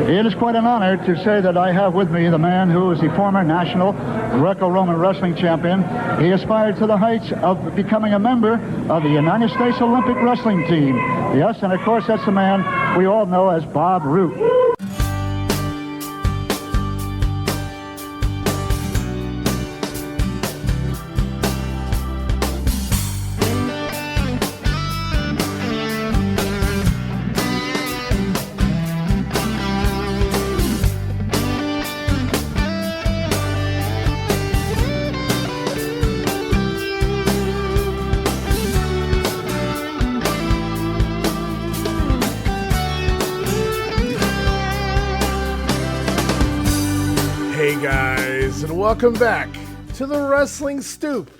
It is quite an honor to say that I have with me the man who is the former national Greco-Roman wrestling champion. He aspired to the heights of becoming a member of the United States Olympic wrestling team. Yes, and of course that's the man we all know as Bob Roop. Welcome back to the Wrestling Stoop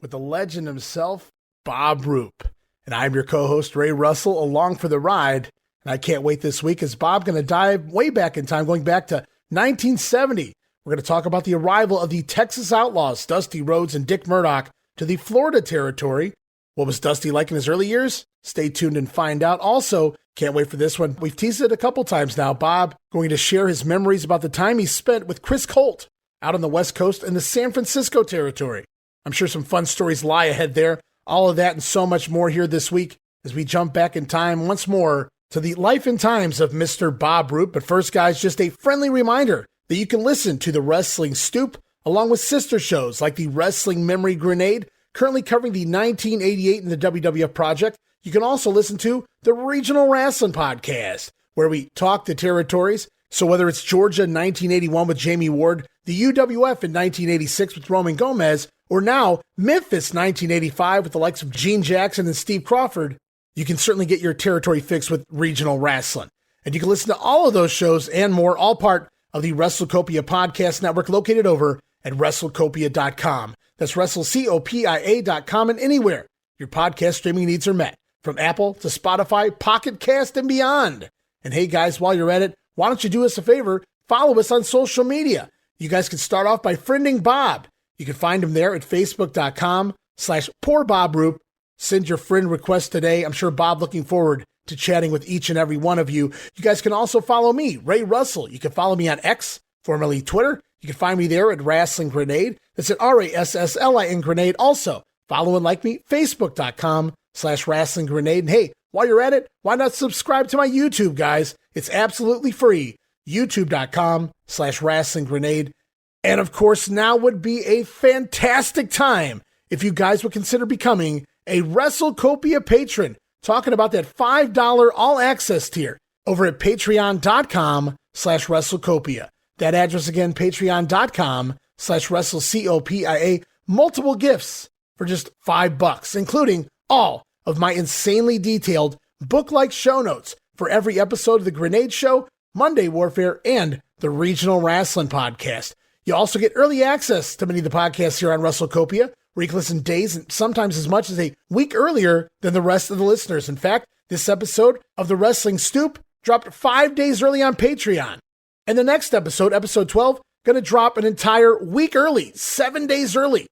with the legend himself, Bob Roop. And I'm your co-host, Ray Russell, along for the ride. And I can't wait this week as Bob's going to dive way back in time, going back to 1970. We're going to talk about the arrival of the Texas Outlaws, Dusty Rhodes and Dick Murdoch, to the Florida territory. What was Dusty like in his early years? Stay tuned and find out. Also, can't wait for this one. We've teased it a couple times now. Bob going to share his memories about the time he spent with Chris Colt out on the West Coast in the San Francisco territory. I'm sure some fun stories lie ahead there. All of that and so much more here this week as we jump back in time once more to the life and times of Mr. Bob Roop. But first, guys, just a friendly reminder that you can listen to the Wrestling Stoop along with sister shows like the Wrestling Memory Grenade, currently covering the 1988 and the WWF Project. You can also listen to the Regional Wrestling Podcast, where we talk the territories. So whether it's Georgia 1981 with Jamie Ward, the UWF in 1986 with Roman Gomez, or now Memphis 1985 with the likes of Gene Jackson and Steve Crawford, you can certainly get your territory fixed with regional wrestling. And you can listen to all of those shows and more, all part of the WrestleCopia Podcast Network located over at WrestleCopia.com. That's WrestleCopia.com, and anywhere your podcast streaming needs are met, from Apple to Spotify, Pocket Cast, and beyond. And hey guys, while you're at it, why don't you do us a favor? Follow us on social media. You guys can start off by friending Bob. You can find him there at Facebook.com/PoorBobRoop. Send your friend request today. I'm sure Bob looking forward to chatting with each and every one of you. You guys can also follow me, Ray Russell. You can follow me on X, formerly Twitter. You can find me there at Wrestling Grenade. That's at RASSLIN Grenade. Also, follow and like me, Facebook.com/Wrestling Grenade. And hey, while you're at it, why not subscribe to my YouTube, guys? It's absolutely free. YouTube.com/Wrestling Grenade. And of course, now would be a fantastic time if you guys would consider becoming a WrestleCopia patron. Talking about that $5 all access tier over at Patreon.com/WrestleCopia. That address again, Patreon.com/WrestleCopia. Multiple gifts for just $5, including all of my insanely detailed book-like show notes for every episode of The Grenade Show, Monday Warfare, and the Regional Wrestling Podcast. You also get early access to many of the podcasts here on WrestleCopia, where you can listen days and sometimes as much as a week earlier than the rest of the listeners. In fact, this episode of the Wrestling Stoop dropped 5 days early on Patreon. And the next episode, episode 12, going to drop an entire week early, 7 days early.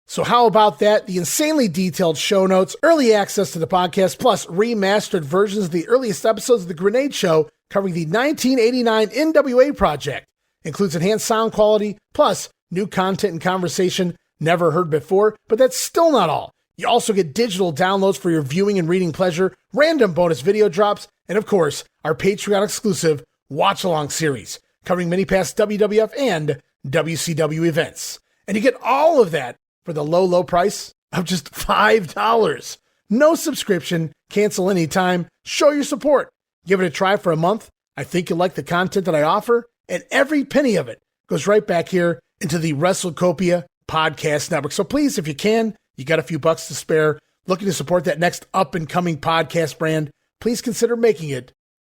So how about that? The insanely detailed show notes, early access to the podcast, plus remastered versions of the earliest episodes of The Grenade Show covering the 1989 NWA project. Includes enhanced sound quality, plus new content and conversation never heard before, but that's still not all. You also get digital downloads for your viewing and reading pleasure, random bonus video drops, and of course, our Patreon exclusive watch-along series covering many past WWF and WCW events. And you get all of that for the low, low price of just $5. No subscription, cancel anytime, show your support. Give it a try for a month. I think you'll like the content that I offer, and every penny of it goes right back here into the WrestleCopia Podcast Network. So please, if you can, you got a few bucks to spare, looking to support that next up-and-coming podcast brand, please consider making it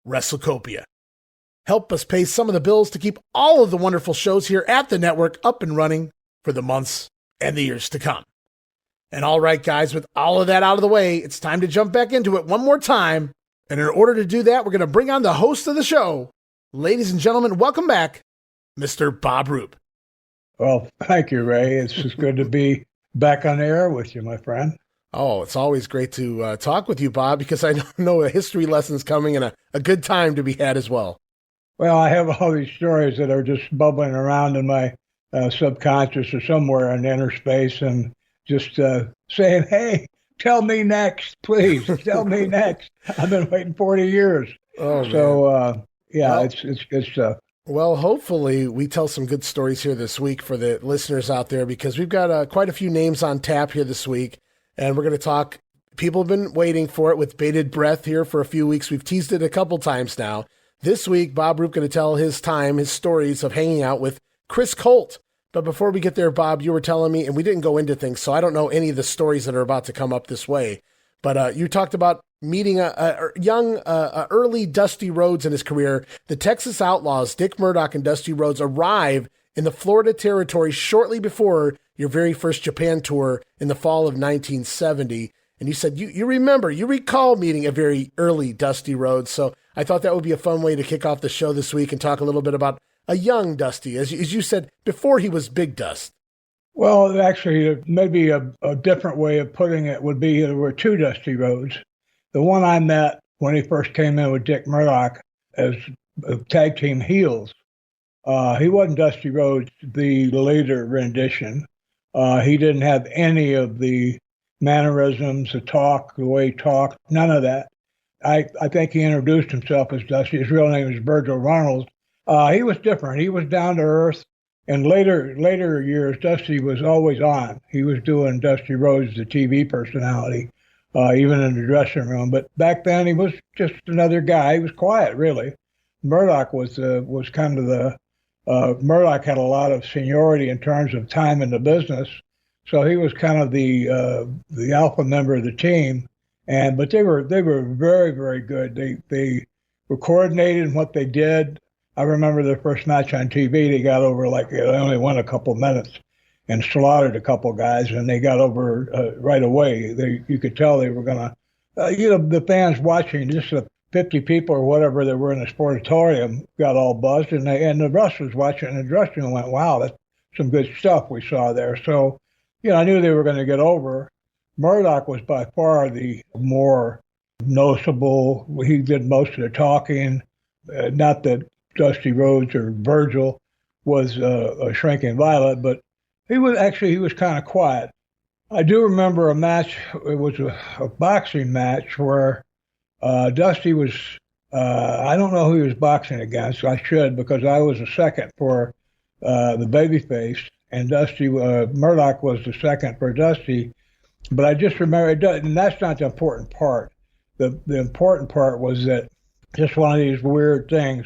WrestleCopia. Help us pay some of the bills to keep all of the wonderful shows here at the network up and running for the months and the years to come. And all right, guys, with all of that out of the way, it's time to jump back into it one more time. And in order to do that, we're going to bring on the host of the show. Ladies and gentlemen, welcome back, Mr. Bob Roop. Well, thank you, Ray. It's just good to be back on air with you, my friend. Oh, it's always great to talk with you, Bob, because I know a history lesson's coming and a good time to be had as well. Well, I have all these stories that are just bubbling around in my subconscious or somewhere in inner space, and just saying, "Hey, tell me next, please. Tell me next." I've been waiting 40 years. Oh, man. So yeah, Well, it's good stuff. Well, hopefully we tell some good stories here this week for the listeners out there, because we've got quite a few names on tap here this week, and we're going to talk. People have been waiting for it with bated breath here for a few weeks. We've teased it a couple times now. This week, Bob Roop going to tell his stories of hanging out with Chris Colt. But before we get there, Bob, you were telling me, and we didn't go into things, so I don't know any of the stories that are about to come up this way. But you talked about meeting a young, early Dusty Rhodes in his career. The Texas Outlaws, Dick Murdoch and Dusty Rhodes, arrive in the Florida territory shortly before your very first Japan tour in the fall of 1970. And you said you recall meeting a very early Dusty Rhodes. So I thought that would be a fun way to kick off the show this week and talk a little bit about a young Dusty, as you said, before he was Big Dust. Well, actually, maybe a different way of putting it would be there were two Dusty Rhodes. The one I met when he first came in with Dick Murdoch as tag team heels. He wasn't Dusty Rhodes, the later rendition. He didn't have any of the mannerisms, the way he talked, none of that. I think he introduced himself as Dusty. His real name is Virgil Ronalds. He was different. He was down to earth. In later years, Dusty was always on. He was doing Dusty Rhodes, the TV personality, even in the dressing room. But back then, he was just another guy. He was quiet, really. Murdoch was kind of the Murdoch had a lot of seniority in terms of time in the business, so he was kind of the alpha member of the team. But they were very, very good. They were coordinated in what they did. I remember their first match on TV. They got over they only won a couple minutes and slaughtered a couple guys, and they got over right away. You could tell they were gonna, the fans watching, just the 50 people or whatever that were in the sportatorium got all buzzed, and the wrestlers watching in the dressing room went, "Wow, that's some good stuff we saw there." So, I knew they were going to get over. Murdoch was by far the more noticeable. He did most of the talking. Not that Dusty Rhodes or Virgil was a shrinking violet, but he was kind of quiet. I do remember a match. It was a boxing match where Dusty was, I don't know who he was boxing against. I should, because I was the second for the babyface, and Murdoch was the second for Dusty. But I just remember, and that's not the important part. The important part was that just one of these weird things.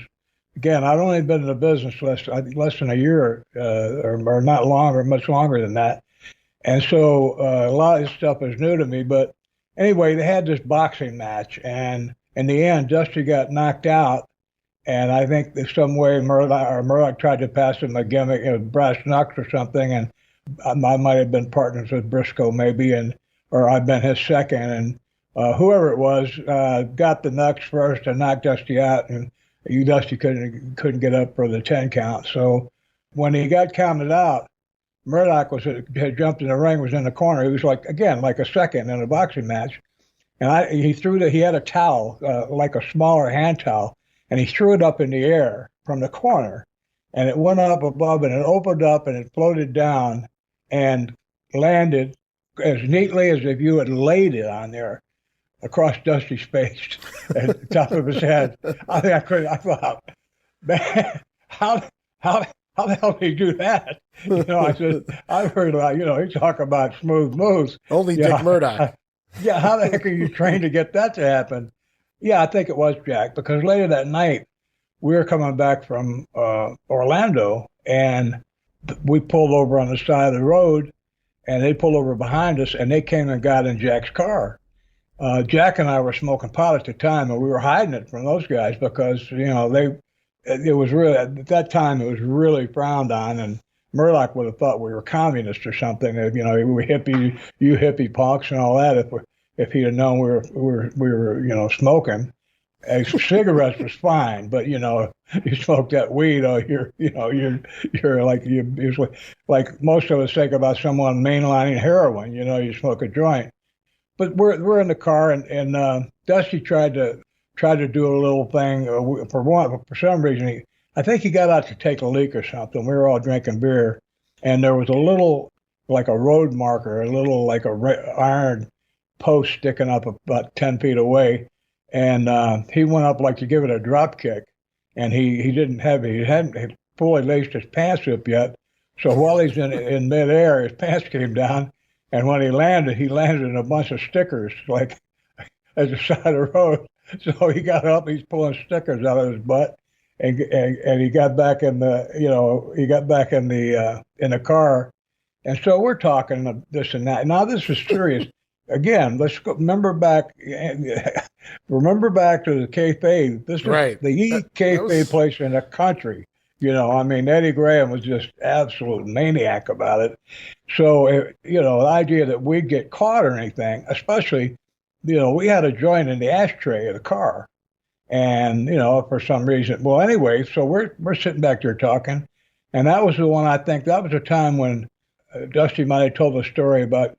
Again, I'd only been in the business less than a year, or not longer, much longer than that. And so a lot of this stuff is new to me. But anyway, they had this boxing match, and in the end, Dusty got knocked out. And I think in some way Murdoch tried to pass him a gimmick, brass knucks or something. And I might have been partners with Briscoe maybe, or I've been his second. And whoever it was got the knucks first and knocked Dusty out. And Dusty couldn't get up for the 10 count. So when he got counted out, Murdoch had jumped in the ring, was in the corner. He was like a second in a boxing match. And he had a towel, like a smaller hand towel, and he threw it up in the air from the corner. And it went up above, and it opened up, and it floated down and landed as neatly as if you had laid it on there across Dusty's face at the top of his head. I thought, man, how the hell did he do that? I said, I've heard about, you talk about smooth moves. Only Dick Murdoch. Yeah, how the heck are you trained to get that to happen? Yeah, I think it was Jack, because later that night, we were coming back from Orlando, and we pulled over on the side of the road, and they pulled over behind us, and they came and got in Jack's car. Jack and I were smoking pot at the time, and we were hiding it from those guys because, it was really, at that time, it was really frowned on, and Murdoch would have thought we were communists or something. We were you hippie punks and all that. If he'd have known we were smoking, cigarettes was fine, but you smoke that weed, you're like most of us think about someone mainlining heroin. You smoke a joint. But we're in the car, and Dusty tried to tried to do a little thing. For some reason, I think he got out to take a leak or something. We were all drinking beer, and there was a little, like a road marker, a little like iron post sticking up about 10 feet away. And he went up like to give it a drop kick, and he hadn't fully laced his pants up yet. So while he's in midair, his pants came down, and when he landed in a bunch of stickers, like at the side of the road. So he got up, he's pulling stickers out of his butt, and he got back in the car, and so we're talking this and that. Now this is serious. Again, let's go, remember back to the kayfabe. This was the kayfabe place in the country. I mean, Eddie Graham was just absolute maniac about it. So, the idea that we'd get caught or anything, especially, we had a joint in the ashtray of the car. And, for some reason, well, anyway, so we're sitting back there talking. And that was the one, I think, that was the time when Dusty might have told the story about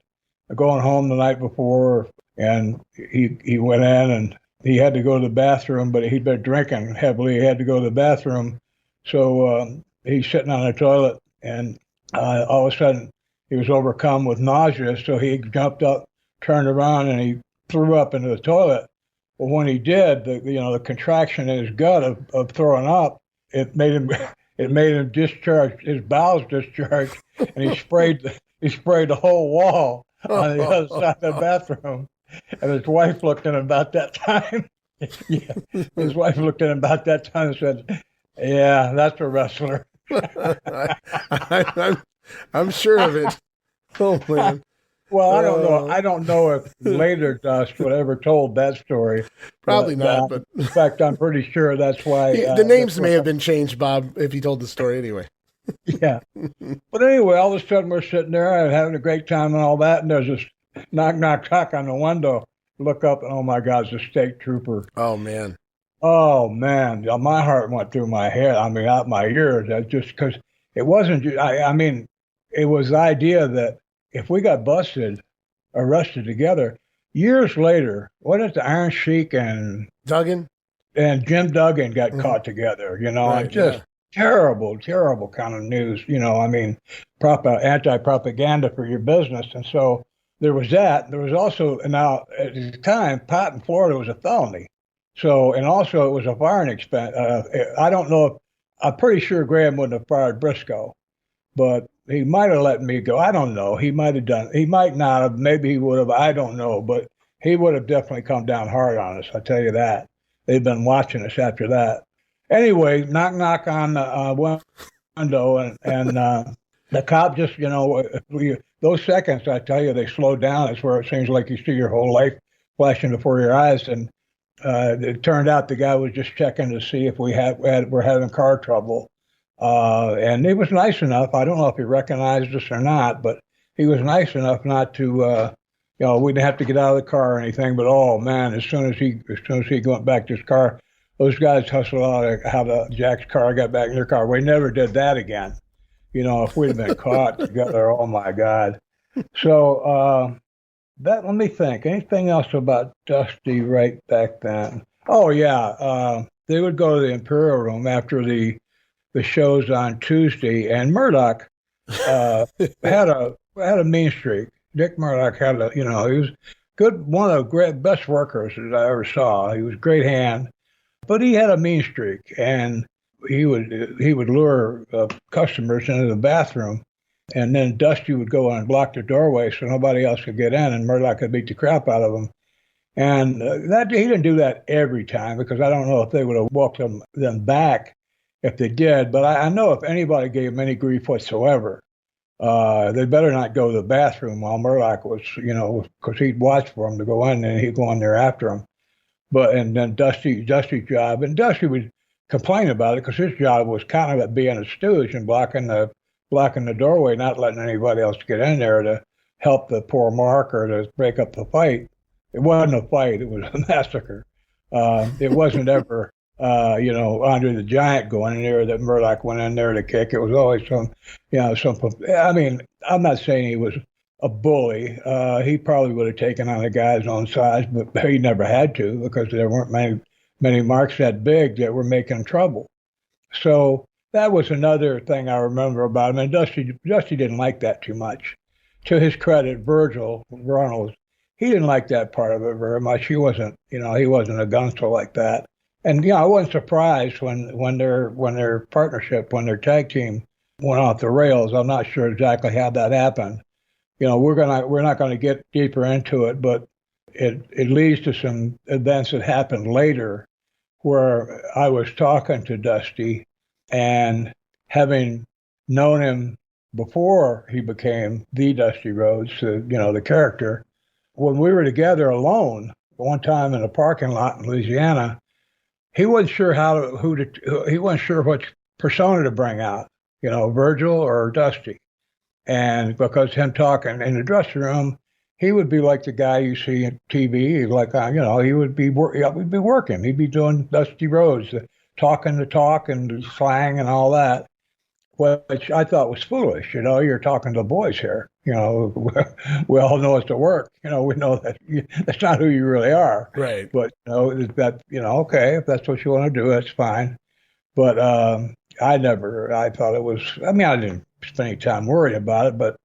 going home the night before, and he went in and he had to go to the bathroom, but he'd been drinking heavily. He had to go to the bathroom. So he's sitting on the toilet, and all of a sudden he was overcome with nausea. So he jumped up, turned around, and he threw up into the toilet. Well, when he did, the contraction in his gut of throwing up, it made him discharge, his bowels discharge, and he sprayed the whole wall on the other side of the bathroom. And his wife looked at him about that time. His wife looked at him about that time and said, "Yeah, that's a wrestler." I'm sure of it. Oh man. Well, I don't know. I don't know if later Dust would ever told that story. Probably not. But in fact, I'm pretty sure that's why the names may have been changed, Bob, if he told the story anyway. Yeah. But anyway, all of a sudden we're sitting there and having a great time and all that, and there's this knock, knock, knock on the window. Look up, and oh my God, it's a state trooper. Oh man. Oh man, my heart went through my head. I mean, out my ears. That's just because it wasn't. I mean, it was the idea that if we got arrested together, years later, what if the Iron Sheik and Duggan and Jim Duggan got caught together? Right, just terrible kind of news. I mean, anti-propaganda for your business, and so there was that. There was also, now at the time, pot in Florida was a felony. So, and also it was a firing expense. I don't know if, I'm pretty sure Graham wouldn't have fired Briscoe, but he might have let me go. I don't know. He might have done, he might not have, maybe he would have, I don't know, but he would have definitely come down hard on us. I'll tell you that. They've been watching us after that. Anyway, knock, knock on the window, and the cop just, those seconds, I tell you, they slow down. It's where it seems like you see your whole life flashing before your eyes. And it turned out the guy was just checking to see if we're having car trouble. And he was nice enough. I don't know if he recognized us or not, but he was nice enough not to, we didn't have to get out of the car or anything. But oh man, as soon as he went back to his car, those guys hustled out of how Jack's car, got back in their car. We never did that again. If we'd have been caught together, oh my God. So let me think. Anything else about Dusty right back then? Oh yeah, they would go to the Imperial Room after the shows on Tuesday, and Murdoch had a mean streak. Dick Murdoch had he was good, one of the best workers that I ever saw. He was a great hand, but he had a mean streak, and he would lure customers into the bathroom, and then Dusty would go and block the doorway so nobody else could get in, and Murdoch could beat the crap out of him. And he didn't do that every time, because I don't know if they would have walked them back if they did. But I know if anybody gave him any grief whatsoever, they better not go to the bathroom while Murdoch was, because he'd watch for him to go in, and he'd go in there after him. And then Dusty's job, and Dusty would complain about it because his job was kind of being a stooge and blocking the doorway, not letting anybody else get in there to help the poor Mark or to break up the fight. It wasn't a fight; it was a massacre. It wasn't ever, Andre the Giant going in there that Murdoch went in there to kick. It was always some. I mean, I'm not saying he was a bully. He probably would have taken on a guy his own size, but he never had to because there weren't many marks that big that were making trouble. So that was another thing I remember about him. And Dusty didn't like that too much. To his credit, Virgil Runnels, he didn't like that part of it very much. He wasn't a gunster like that. And I wasn't surprised when their partnership, when their tag team went off the rails. I'm not sure exactly how that happened. We're not gonna get deeper into it, but it leads to some events that happened later where I was talking to Dusty, and having known him before he became the Dusty Rhodes, the character, when we were together alone one time in a parking lot in Louisiana, he wasn't sure he wasn't sure which persona to bring out, Virgil or Dusty. And because him talking in the dressing room, he would be like the guy you see on TV, like, he would be we'd be working. He'd be doing Dusty Rhodes, talking the talk and the slang and all that, which I thought was foolish. You're talking to the boys here. We all know it's to work. We know that that's not who you really are. Right. But, okay, if that's what you want to do, that's fine. But I thought it was, I didn't spend any time worrying about it, but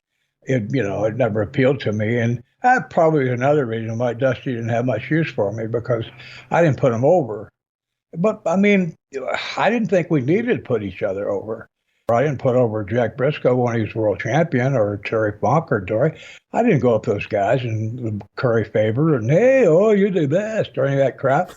it never appealed to me. And that probably is another reason why Dusty didn't have much use for me, because I didn't put him over. But, I didn't think we needed to put each other over. I didn't put over Jack Briscoe when he was world champion, or Terry Funk or Dory. I didn't go up those guys and curry favor and, hey, you're the best, or any of that crap.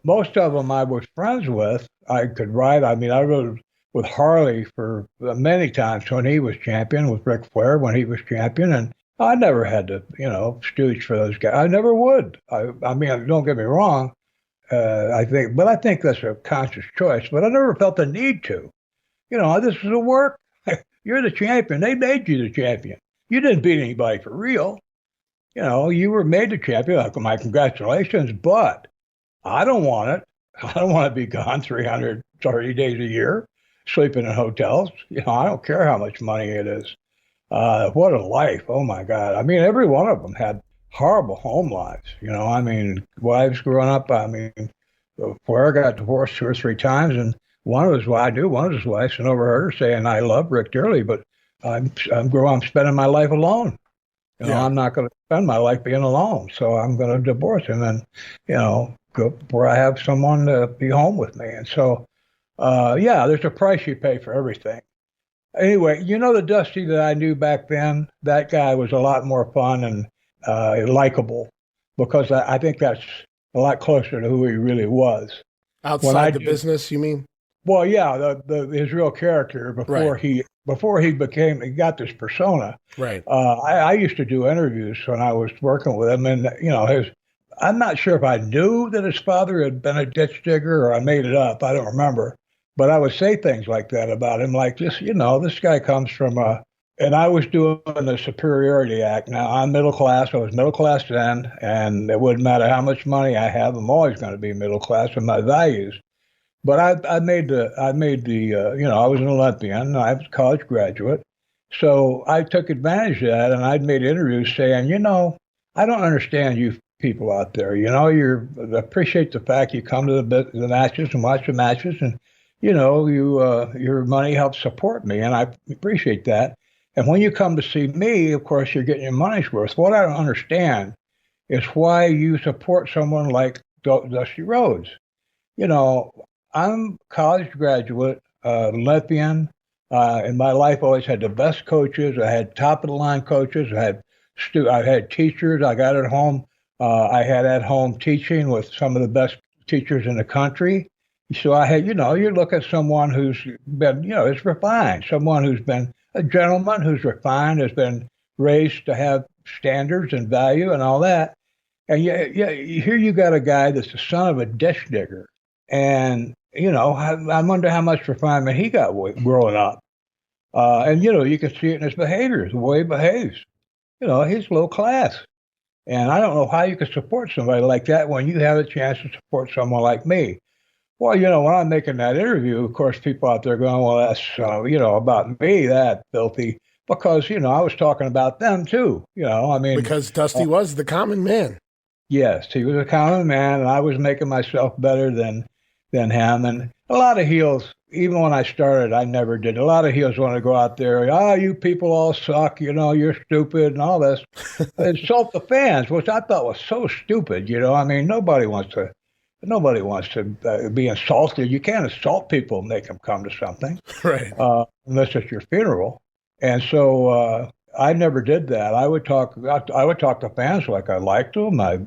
Most of them I was friends with. I could ride. I rode with Harley for many times when he was champion, with Ric Flair when he was champion, and I never had to, stooge for those guys. I never would. Don't get me wrong. I think that's a conscious choice, but I never felt the need to. This is a work. You're the champion. They made you the champion. You didn't beat anybody for real. You were made the champion. My congratulations, but I don't want it. I don't want to be gone 330 days a year, sleeping in hotels. I don't care how much money it is. What a life. Oh, my God. Every one of them had horrible home lives. Wives growing up. Flair got divorced 2 or 3 times, and one of his wives, and overheard her saying, "I love Rick dearly, but I'm spending my life alone. I'm not going to spend my life being alone, so I'm going to divorce him and, go where I have someone to be home with me." And so, there's a price you pay for everything. Anyway, the Dusty that I knew back then, that guy was a lot more fun and likable, because I think that's a lot closer to who he really was. Outside the business, you mean? Well, yeah, his real character before he got this persona. Right. I used to do interviews when I was working with him, and I'm not sure if I knew that his father had been a ditch digger or I made it up. I don't remember, but I would say things like that about him, like this. This guy comes from and I was doing the superiority act. Now I'm middle class. I was middle class then, and it wouldn't matter how much money I have. I'm always going to be middle class in my values. But I made the I was an Olympian. I was a college graduate. So I took advantage of that, and I'd made interviews saying, I don't understand you people out there. Appreciate the fact you come to the matches and watch the matches, and, your money helps support me, and I appreciate that. And when you come to see me, of course, you're getting your money's worth. What I don't understand is why you support someone like Dusty Rhodes. I'm a college graduate, Olympian. In my life, I always had the best coaches. I had top of the line coaches. I had teachers. I got at home. I had at home teaching with some of the best teachers in the country. So I had, you look at someone who's been, is refined, someone who's been a gentleman, who's refined, has been raised to have standards and value and all that. And here you got a guy that's the son of a ditch digger. And, I wonder how much refinement he got growing up. And, you can see it in his behavior, the way he behaves. He's low class. And I don't know how you could support somebody like that when you have a chance to support someone like me. Well, when I'm making that interview, of course, people out there going, well, that's, about me, that filthy. Because, I was talking about them too, Because Dusty was the common man. Yes, he was a common man, and I was making myself better than him. And a lot of heels, even when I started, I never did. A lot of heels want to go out there, you people all suck, you're stupid and all this. Insult the fans, which I thought was so stupid, I mean, nobody wants to be insulted. You can't insult people and make them come to something. Right. Unless it's your funeral. And so I never did that. I would talk to fans like I liked them. I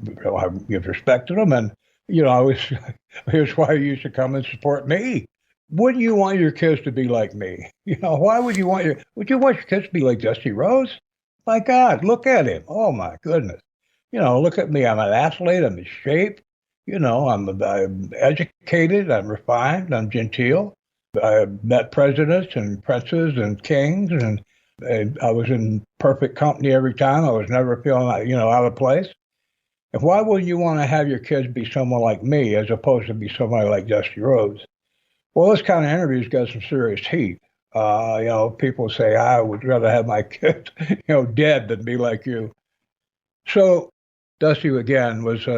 respected them, and here's why you used to come and support me. Wouldn't you want your kids to be like me? Why would you want your kids to be like Dusty Rhodes? My God, look at him. Oh my goodness. Look at me. I'm an athlete. I'm in shape. I'm educated. I'm refined. I'm genteel. I met presidents and princes and kings, and I was in perfect company every time. I was never feeling out of place. And why wouldn't you want to have your kids be someone like me as opposed to be somebody like Dusty Rhodes? Well, this kind of interviews got some serious heat. People say, I would rather have my kids, dead than be like you. So Dusty, again, was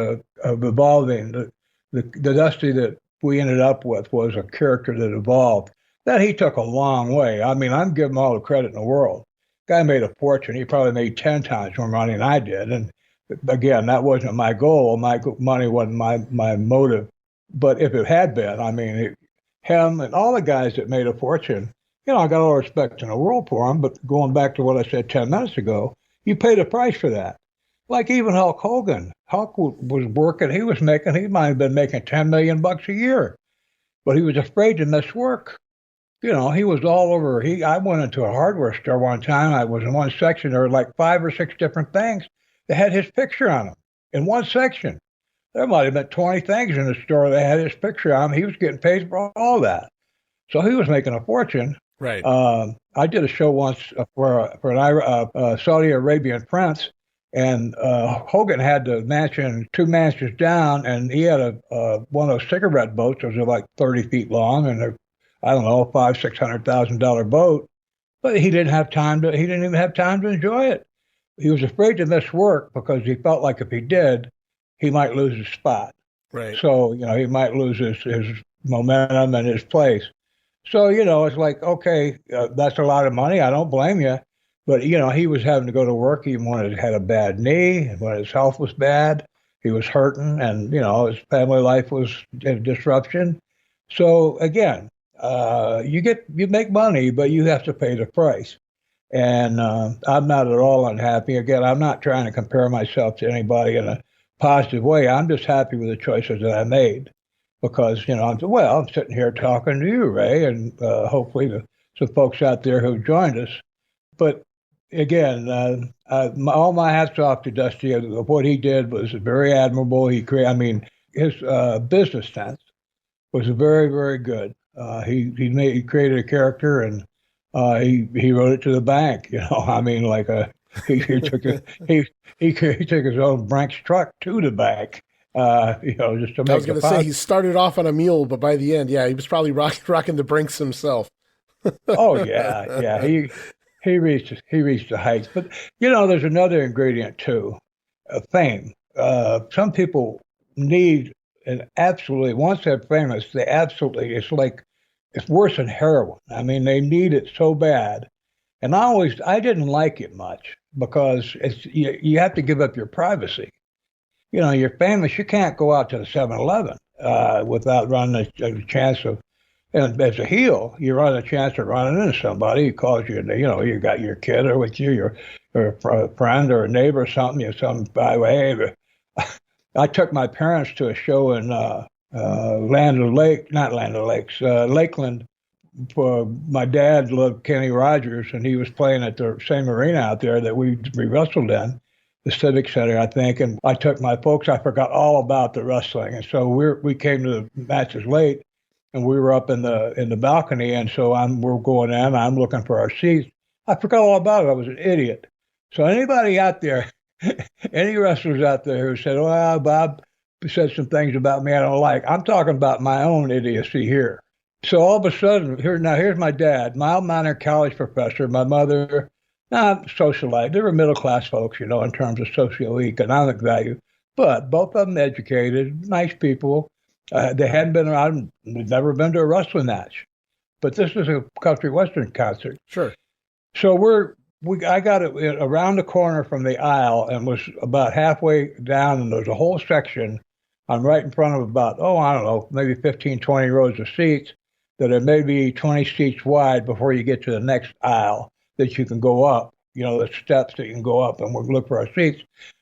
evolving. The Dusty that we ended up with was a character that evolved. That he took a long way. I mean, I'm giving him all the credit in the world. Guy made a fortune. He probably made 10 times more money than I did. And again, that wasn't my goal. My money wasn't my motive. But if it had been, I mean, him and all the guys that made a fortune, I got all the respect in the world for them. But going back to what I said 10 minutes ago, you paid a price for that. Like even Hulk Hogan. Hulk was working. He might have been making $10 million a year. But he was afraid to miss work. He was all over. I went into a hardware store one time. I was in one section. There were like 5 or 6 different things that had his picture on them in one section. There might have been 20 things in the store that had his picture on them. He was getting paid for all that. So he was making a fortune. Right. I did a show once for a Saudi Arabian prince, and Hogan had the mansion 2 mansions down, and he had one of those cigarette boats that was like 30 feet long, and I don't know, $500,000-$600,000 boat, but he didn't even have time to enjoy it. He was afraid to miss work because he felt like if he did, he might lose his spot. Right. So, he might lose his momentum and his place. So, it's like, okay, that's a lot of money. I don't blame you. But, he was having to go to work even when he had a bad knee, and when his health was bad, he was hurting, and, his family life was in disruption. So, again, you make money, but you have to pay the price. And I'm not at all unhappy. Again, I'm not trying to compare myself to anybody in a positive way. I'm just happy with the choices that I made because, I'm sitting here talking to you, Ray, and hopefully some folks out there who joined us. But again, all my hats off to Dusty. What he did was very admirable. His business sense was very, very good. He created a character, and he wrote it to the bank. He took his own Brinks truck to the bank. Just to make. I was going to say he started off on a mule, but by the end, he was probably rocking the Brinks himself. Oh yeah. He reached the heights. But there's another ingredient too, fame. Some people need and absolutely once they're famous, it's worse than heroin. I mean, they need it so bad. And I didn't like it much because you have to give up your privacy. You're famous. You can't go out to the 7-Eleven without running a chance of, and as a heel, you run a chance of running into somebody who calls you, you got your kid or with you, or a friend or a neighbor or something, by the way, I took my parents to a show in Lakeland. My dad loved Kenny Rogers, and he was playing at the same arena out there that we wrestled in, the Civic Center, I think. And I took my folks. I forgot all about the wrestling, and so we came to the matches late, and we were up in the balcony, and so we're going in. I'm looking for our seats. I forgot all about it. I was an idiot. So anybody out there, any wrestlers out there who said, "Well, Bob said some things about me I don't like," I'm talking about my own idiocy here. So all of a sudden, here's my dad, mild-mannered college professor, my mother, not socialite. They were middle-class folks, in terms of socioeconomic value. But both of them educated, nice people. They hadn't been around, never been to a wrestling match. But this is a country western concert. Sure. So I got it around the corner from the aisle and was about halfway down, and there's a whole section. I'm right in front of about, I don't know, maybe 15, 20 rows of seats that are maybe 20 seats wide before you get to the next aisle that you can go up, the steps that you can go up and we'll look for our seats.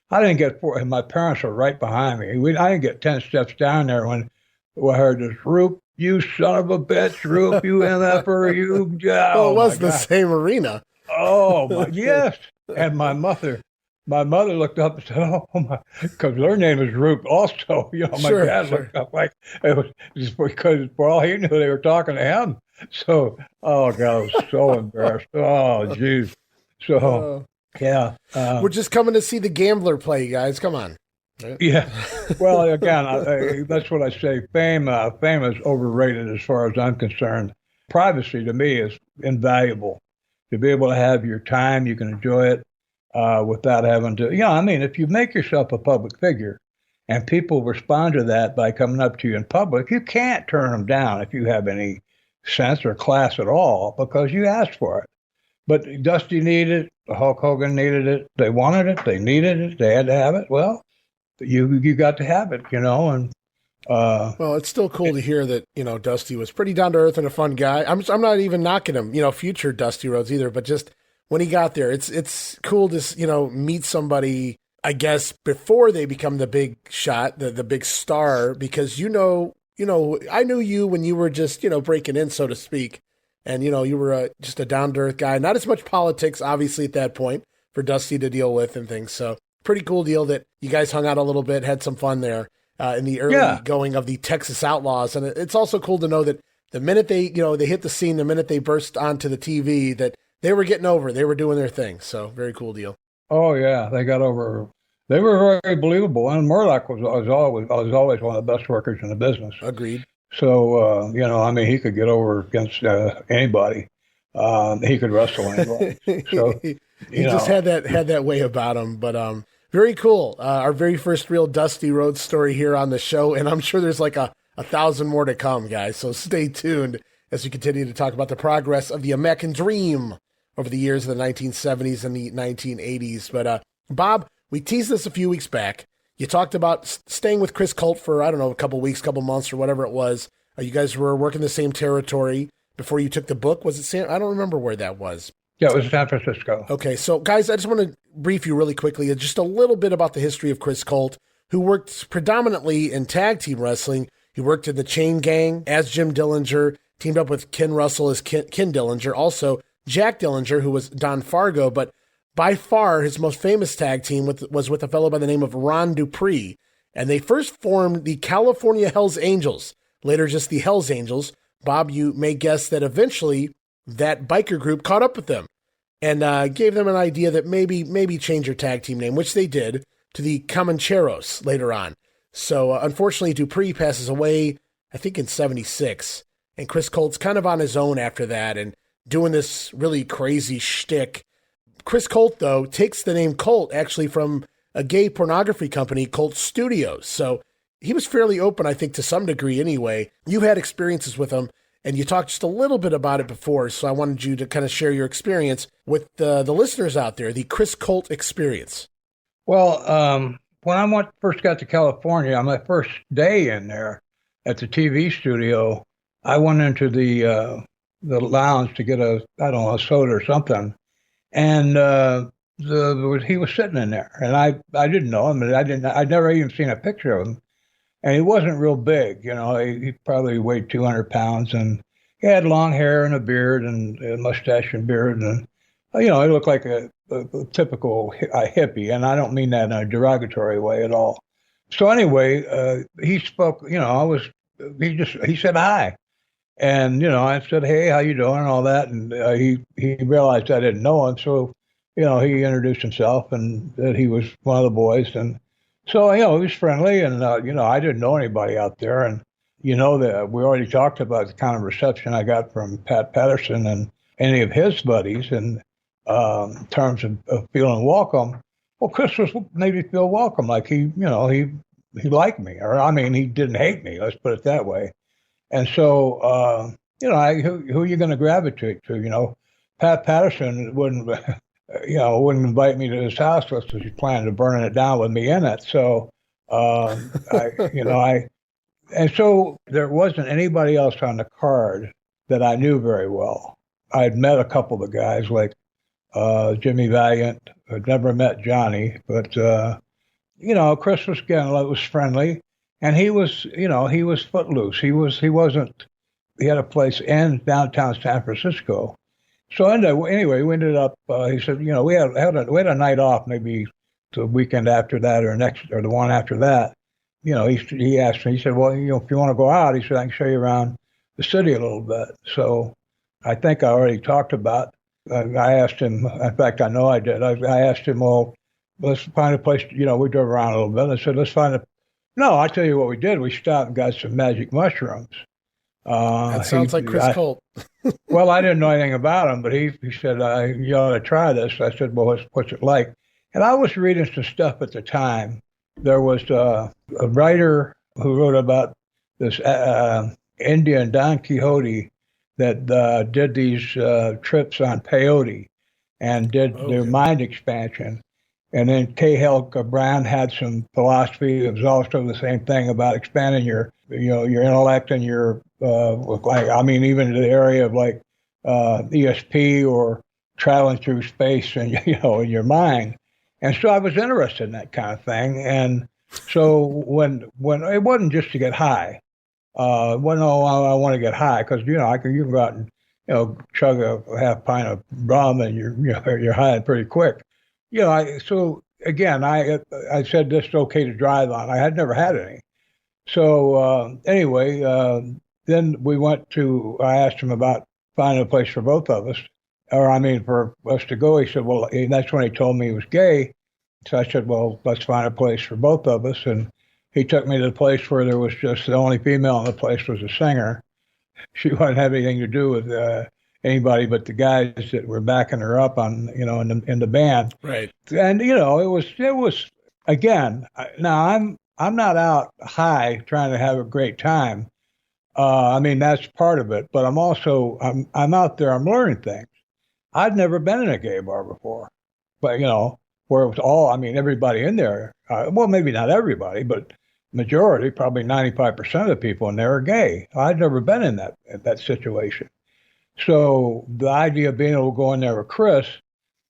I didn't get four, and my parents were right behind me. I didn't get 10 steps down there when I heard this, Roop, you son of a bitch, Roop, you MFer, you. Well, it was the same arena. Oh, yes. And my mother looked up and said, oh, my, because her name is Roop also. My dad looked up like it was just because for all he knew they were talking to him. So, oh, God, I was so embarrassed. Oh, geez. So, yeah. We're just coming to see the gambler play, guys. Come on. Yeah. Well, again, that's what I say. Fame is overrated as far as I'm concerned. Privacy to me is invaluable. To be able to have your time, you can enjoy it without having to. If you make yourself a public figure and people respond to that by coming up to you in public, you can't turn them down if you have any sense or class at all because you asked for it. But Dusty needed it. Hulk Hogan needed it. They wanted it. They needed it. They had to have it. Well, you got to have it, and. Well, it's still cool to hear that, Dusty was pretty down to earth and a fun guy. I'm not even knocking him, future Dusty Rhodes either, but just when he got there, it's cool to, meet somebody, I guess, before they become the big shot, the big star, because, I knew you when you were just, breaking in, so to speak. And, you were just a down to earth guy, not as much politics, obviously, at that point for Dusty to deal with and things. So pretty cool deal that you guys hung out a little bit, had some fun there. In the early going of the Texas Outlaws. And it's also cool to know that the minute they hit the scene, the minute they burst onto the TV, that they were getting over, they were doing their thing. So very cool deal. Oh yeah. They got over, they were very believable. And Murdoch was always one of the best workers in the business. Agreed. So, he could get over against anybody. He could wrestle anybody. So, he just had that way about him, but, very cool. Our very first real Dusty Rhodes story here on the show, and I'm sure there's like a 1,000 more to come, guys. So stay tuned as we continue to talk about the progress of the American Dream over the years of the 1970s and the 1980s. But Bob, we teased this a few weeks back. You talked about staying with Chris Colt for, I don't know, a couple weeks, couple months, or whatever it was. You guys were working the same territory before you took the book. Was it I don't remember where that was. Yeah, it was San Francisco. Okay, so guys, I just want to brief you really quickly just a little bit about the history of Chris Colt, who worked predominantly in tag team wrestling. He worked in the Chain Gang as Jim Dillinger, teamed up with Ken Russell as Ken Dillinger, also Jack Dillinger, who was Don Fargo, but by far his most famous tag team was with a fellow by the name of Ron Dupree, and they first formed the California Hells Angels, later just the Hells Angels. Bob, you may guess that eventually that biker group caught up with them and gave them an idea that maybe change your tag team name, which they did, to the Comancheros later on. So unfortunately, Dupree passes away, I think in 76, and Chris Colt's kind of on his own after that and doing this really crazy shtick. Chris Colt, though, takes the name Colt actually from a gay pornography company, Colt Studios. So he was fairly open, I think, to some degree anyway. You had experiences with him, and you talked just a little bit about it before, so I wanted you to kind of share your experience with the listeners out there, the Chris Colt experience. Well, when I first got to California, on my first day in there at the TV studio, I went into the lounge to get a soda or something, and he was sitting in there, and I didn't know him, and I'd never even seen a picture of him. And he wasn't real big, he probably weighed 200 pounds, and he had long hair and a beard and a mustache and beard. And, he looked like a typical hippie. And I don't mean that in a derogatory way at all. So anyway, he spoke, he said hi. And, I said, hey, how you doing? And all that. And he realized I didn't know him. So, he introduced himself and that he was one of the boys. And so, he was friendly, and, I didn't know anybody out there. And, that we already talked about the kind of reception I got from Pat Patterson and any of his buddies in terms of feeling welcome. Well, Chris made me feel welcome, like he liked me, or I mean, he didn't hate me. Let's put it that way. And so, who are you going to gravitate to? Pat Patterson wouldn't, wouldn't invite me to his house because he's planning to burn it down with me in it. So, and so there wasn't anybody else on the card that I knew very well. I had met a couple of the guys like Jimmy Valiant. I'd never met Johnny, but Chris was friendly, and he was footloose. He had a place in downtown San Francisco. So anyway, we ended up. He said, we had a night off, maybe the weekend after that, or the one after that. He asked me. He said, well, if you want to go out, he said, I can show you around the city a little bit. So I think I already talked about. I asked him. In fact, I know I did. I asked him, well, let's find a place. We drove around a little bit. I said, let's find a. No, I tell you what we did. We stopped and got some magic mushrooms. That sounds like Chris Colt. Well, I didn't know anything about him, but he said, you ought to try this. I said, well, what's it like? And I was reading some stuff at the time. There was a writer who wrote about this Indian Don Quixote that did these trips on peyote and did their mind expansion. And then K. Helga Brown had some philosophy. It was also the same thing about expanding your intellect and your, even to the area of like ESP or traveling through space and, in your mind. And so I was interested in that kind of thing. And so when it wasn't just to get high, I want to get high because, you can go out and, chug a half pint of rum and you're high pretty quick. So again, I said this is okay to drive on. I had never had any. So anyway, then I asked him about finding a place for both of us, for us to go. He said, well, that's when he told me he was gay. So I said, well, let's find a place for both of us. And he took me to the place where there was just the only female in the place was a singer. She wouldn't have anything to do with anybody but the guys that were backing her up on, in the band. Right. And, it was again, now I'm not out high trying to have a great time. That's part of it, but I'm out there, I'm learning things. I'd never been in a gay bar before, but, where it was everybody in there, well, maybe not everybody, but majority, probably 95% of the people in there are gay. I'd never been in that situation. So the idea of being able to go in there with Chris,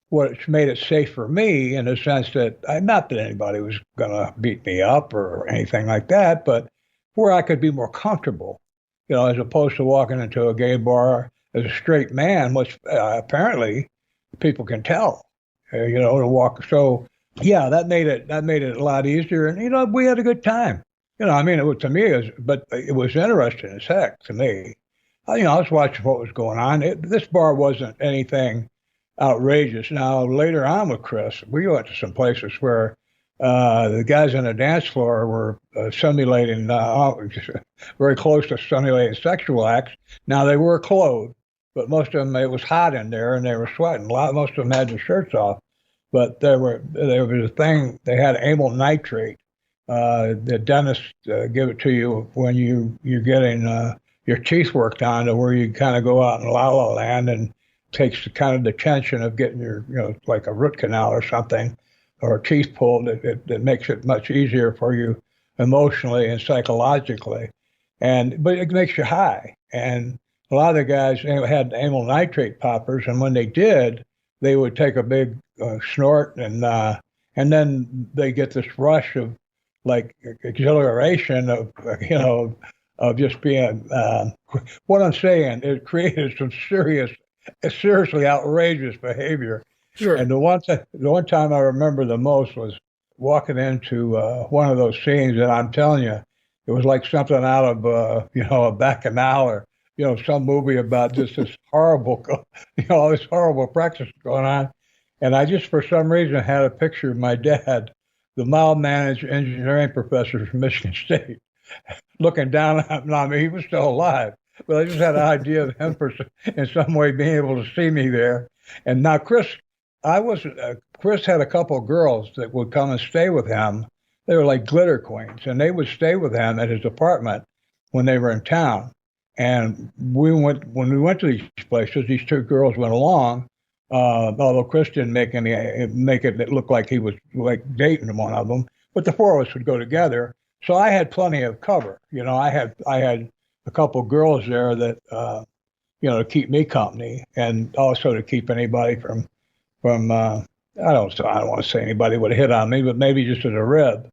what made it safe for me in the sense that, not that anybody was going to beat me up or anything like that, but where I could be more comfortable, as opposed to walking into a gay bar as a straight man, which apparently people can tell, to walk. So yeah, that made it a lot easier. And, we had a good time. It was, to me, but it was interesting as heck to me. I was watching what was going on. This bar wasn't anything outrageous. Now, later on with Chris, we went to some places where the guys on the dance floor were simulating, very close to simulating sexual acts. Now, they were clothed, but most of them, it was hot in there and they were sweating. Most of them had their shirts off. But there was a thing, they had amyl nitrate. The dentist give it to you when you're getting your teeth worked on, to where you kind of go out in la la land and takes the kind of the tension of getting your, like a root canal or something, or a teeth pulled. It makes it much easier for you emotionally and psychologically. But it makes you high. And a lot of the guys had amyl nitrate poppers, and when they did, they would take a big snort, and then they get this rush of like exhilaration of just being. What I'm saying, it created some seriously outrageous behavior. Sure. And the one time I remember the most was walking into one of those scenes, and I'm telling you, it was like something out of a Bacchanal or some movie about just this horrible, all this horrible practice going on. And I just, for some reason, had a picture of my dad, the mild-managed engineering professor from Michigan State, looking down on me. He was still alive, but I just had an idea of him in some way being able to see me there. And now Chris, Chris had a couple of girls that would come and stay with him. They were like glitter queens, and they would stay with him at his apartment when they were in town. And when we went to these places, these two girls went along, although Chris didn't make it look like he was like dating one of them, but the four of us would go together. So I had plenty of cover. I had a couple of girls there that, to keep me company, and also to keep anybody from I don't want to say anybody would have hit on me, but maybe just as a rib.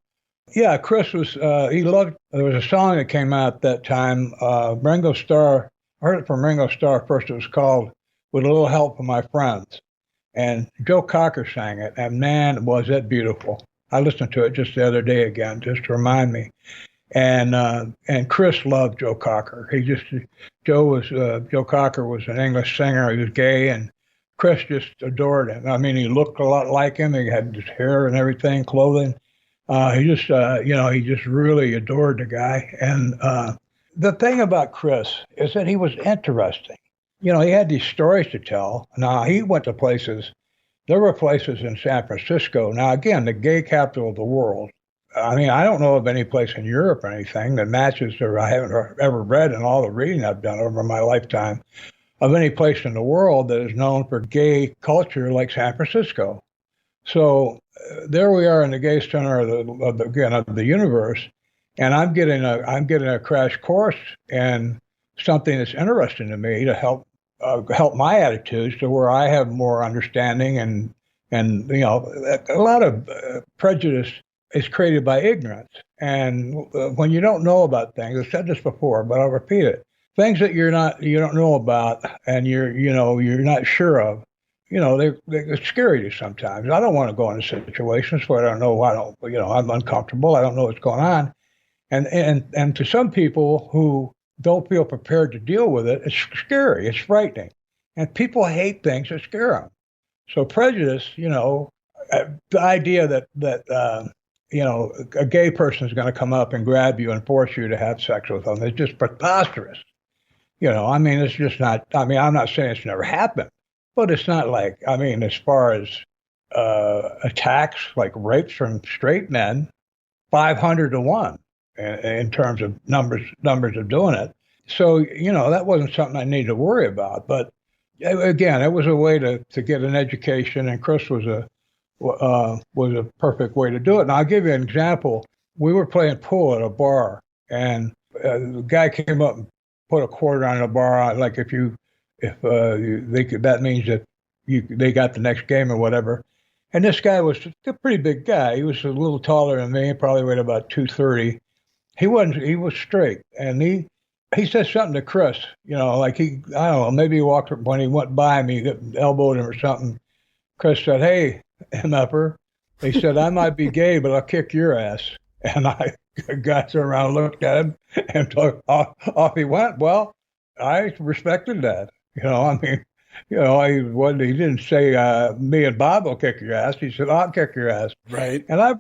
Yeah, Chris was, there was a song that came out at that time, Ringo Starr, I heard it from Ringo Starr first. It was called With a Little Help from My Friends. And Joe Cocker sang it, and man, was it beautiful. I listened to it just the other day again, just to remind me. And Chris loved Joe Cocker. Joe Cocker was an English singer. He was gay, and Chris just adored him. I mean, he looked a lot like him. He had his hair and everything, clothing. He just really adored the guy. And the thing about Chris is that he was interesting. He had these stories to tell. Now, he went to places. There were places in San Francisco. Now, again, the gay capital of the world. I mean, I don't know of any place in Europe or anything that matches, or I haven't ever read in all the reading I've done over my lifetime, of any place in the world that is known for gay culture like San Francisco. So there we are in the gay center of the universe, and I'm getting a crash course in something that's interesting to me to help my attitudes to where I have more understanding, and a lot of prejudice is created by ignorance. And when you don't know about things, I've said this before, but I'll repeat it. Things that you don't know about, and you're not sure of, they're scary to you sometimes. I don't want to go into situations where I don't know. I'm uncomfortable. I don't know what's going on, and to some people who don't feel prepared to deal with it, it's scary. It's frightening, and people hate things that scare them. So prejudice, the idea that a gay person is going to come up and grab you and force you to have sex with them is just preposterous. It's just not. I'm not saying it's never happened. But it's not like, as far as attacks like rapes from straight men, 500 to 1 in terms of numbers of doing it. So, that wasn't something I needed to worry about. But again, it was a way to get an education, and Chris was a perfect way to do it. Now, I'll give you an example. We were playing pool at a bar, and the guy came up and put a quarter on the bar, like that means that they got the next game or whatever. And this guy was a pretty big guy. He was a little taller than me, probably weighed about 230. He was straight. And he said something to Chris, like I don't know, maybe when he went by me, he elbowed him or something. Chris said, "Hey, MFer." He said, "I might be gay, but I'll kick your ass." And I got around, looked at him, and off he went. Well, I respected that. He didn't say, "Me and Bob will kick your ass." He said, "I'll kick your ass." Right. And I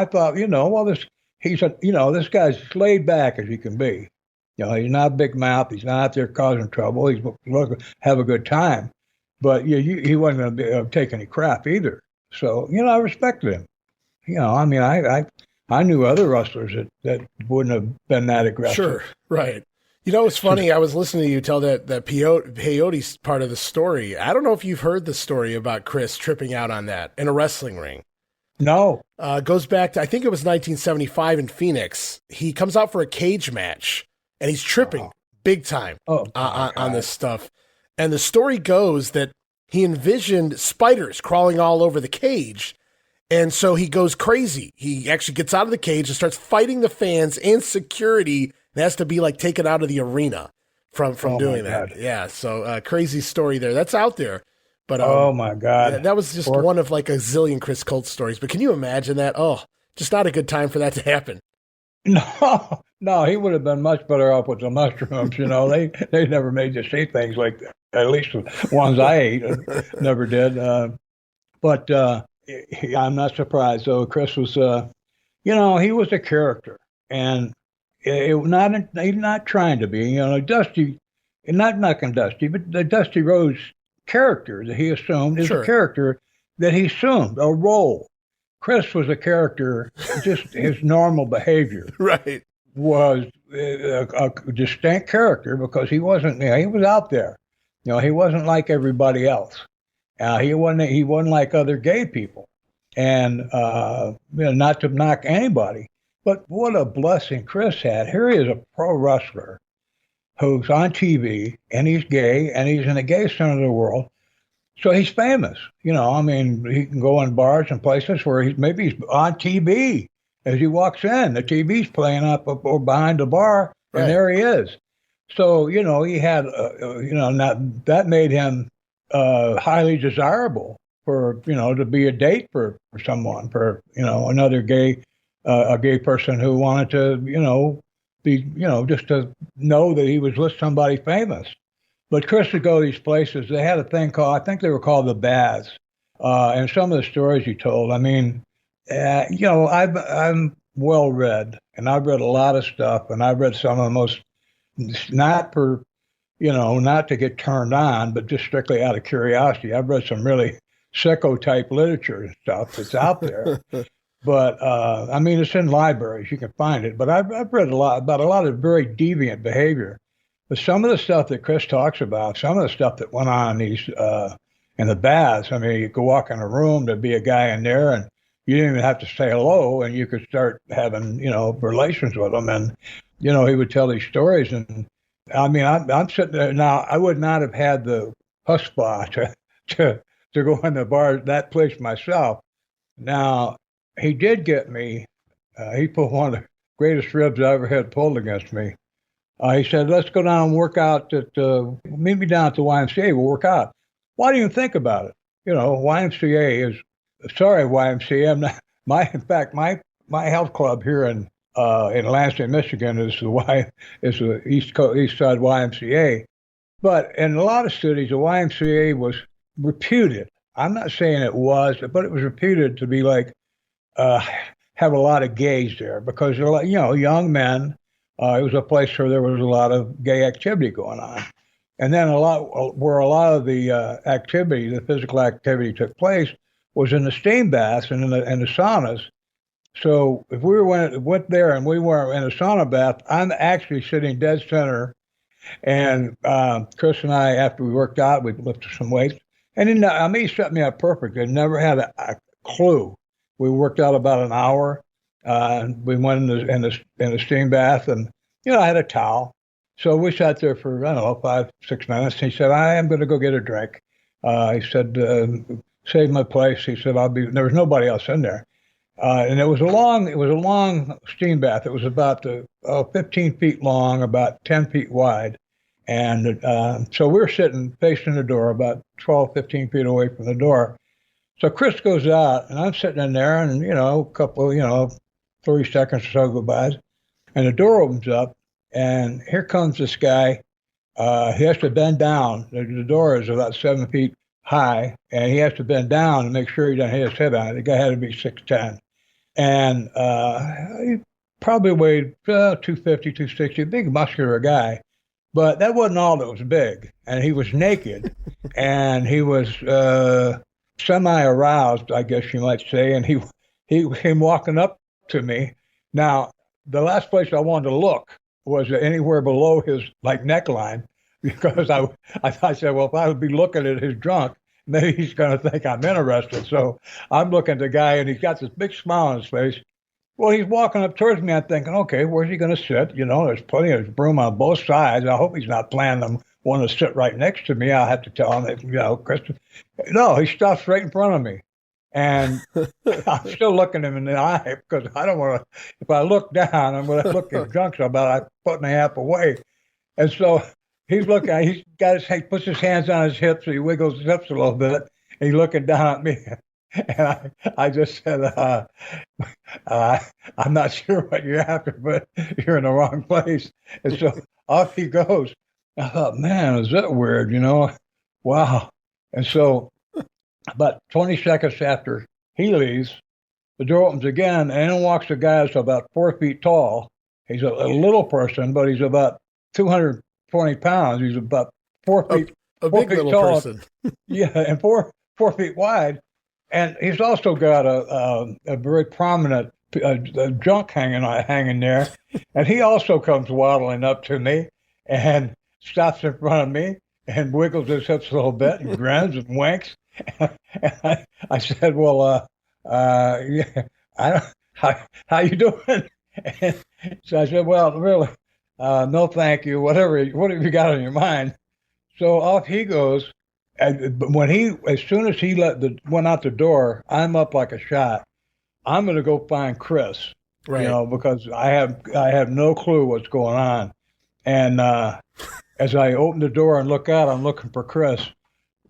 thought, this guy's laid back as he can be. He's not big mouth. He's not out there causing trouble. He's looking to have a good time. But he wasn't going to take any crap either. So, I respected him. I knew other wrestlers that wouldn't have been that aggressive. Sure, right. It's funny. I was listening to you tell that peyote part of the story. I don't know if you've heard the story about Chris tripping out on that in a wrestling ring. No. Goes back to, I think it was 1975 in Phoenix. He comes out for a cage match, and he's tripping big time on this stuff. And the story goes that he envisioned spiders crawling all over the cage, and so he goes crazy. He actually gets out of the cage and starts fighting the fans and security. It has to be like taken out of the arena from doing that. Yeah. So crazy story there. That's out there. But oh my God. That was just one of like a zillion Chris Colt stories. But can you imagine that? Oh, just not a good time for that to happen. No, he would have been much better off with the mushrooms. They never made you see things like that. At least the ones I ate never did. But I'm not surprised though. Chris was, he was a character, and he's not trying to be, Dusty, not knocking Dusty, but the Dusty Rhodes character that he assumed is Sure. a character that he assumed, a role. Chris was a character, just his normal behavior Right. was a distinct character because he wasn't, he was out there. He wasn't like everybody else. He wasn't like other gay people. And not to knock anybody, but what a blessing Chris had. Here he is, a pro wrestler who's on TV, and he's gay, and he's in the gay center of the world. So he's famous. He can go in bars and places where maybe he's on TV as he walks in. The TV's playing up or behind the bar, and Right. there he is. So, he had, that made him highly desirable for, to be a date for someone, for, another a gay person who wanted to, just to know that he was with somebody famous. But Chris would go to these places. They had a thing called, I think they were called the baths. And some of the stories he told, I'm well read, and I've read a lot of stuff, and I've read some of the most, not to get turned on, but just strictly out of curiosity. I've read some really sicko type literature and stuff that's out there. But, it's in libraries. You can find it. But I've read about a lot of very deviant behavior. But some of the stuff that Chris talks about, some of the stuff that went on in the baths, you could walk in a room, there'd be a guy in there, and you didn't even have to say hello, and you could start having, relations with him. And, he would tell these stories. And, I'm sitting there now. I would not have had the chutzpah to go in the bar, that place myself. Now, he did get me. He put one of the greatest ribs I ever had pulled against me. He said, let's go down and work out meet me down at the YMCA. We'll work out. Why do you think about it? YMCA is, sorry, YMCA. I'm not, in fact, my health club here in Lansing, Michigan is the East Side YMCA. But in a lot of cities, the YMCA was reputed. I'm not saying it was, but it was reputed to be like, have a lot of gays there because they're like, young men. It was a place where there was a lot of gay activity going on. And then a lot of the activity, the physical activity took place was in the steam baths and in the saunas. So if we went there and we were in a sauna bath, I'm actually sitting dead center. And Chris and I, after we worked out, we lifted some weights. And then, he set me up perfect. I never had a clue. We worked out about an hour. We went in the steam bath, and I had a towel. So we sat there for 5-6 minutes. He said, "I am going to go get a drink." He said, "Save my place." He said, there was nobody else in there, and it was a long steam bath. It was about 15 feet long, about 10 feet wide, and so we were sitting facing the door, about 12, 15 feet away from the door. So Chris goes out, and I'm sitting in there, and a couple, 30 seconds or so go by, and the door opens up, and here comes this guy. He has to bend down. The door is about 7 feet high, and he has to bend down and make sure he doesn't hit his head on it. The guy had to be 6'10", and he probably weighed 250, 260, big muscular guy. But that wasn't all that was big, and he was naked, and he was semi-aroused, I guess you might say, and he came walking up to me. Now, the last place I wanted to look was anywhere below his neckline, because I said, well, if I would be looking at his junk, maybe he's going to think I'm interested. So I'm looking at the guy, and he's got this big smile on his face. Well, he's walking up towards me. I'm thinking, okay, where's he going to sit? There's plenty of room on both sides. I hope he's not planning on wanting to sit right next to me. I'll have to tell him that, Chris. No, he stops right in front of me. And I'm still looking him in the eye because I don't want to, if I look down, I'm going to look at junk about a foot and a half away. And so he's looking, he puts his hands on his hips, he wiggles his hips a little bit, and he's looking down at me. And I just said, I'm not sure what you're after, but you're in the wrong place. And so off he goes. I thought, man, is that weird, Wow. And so about 20 seconds after he leaves, the door opens again, and in walks a guy that's about 4 feet tall. He's a little person, but he's about 220 pounds. He's about 4 feet A big little tall, person. Yeah, and 4 feet wide. And he's also got a very prominent junk hanging there. And he also comes waddling up to me and stops in front of me and wiggles his hips a little bit and grins and winks. And I said, well, yeah, how you doing? And so I said, well, really, no, thank you. What have you got on your mind? So off he goes. And as soon as he went out the door, I'm up like a shot. I'm going to go find Chris, right? Because I have no clue what's going on. And as I open the door and look out, I'm looking for Chris.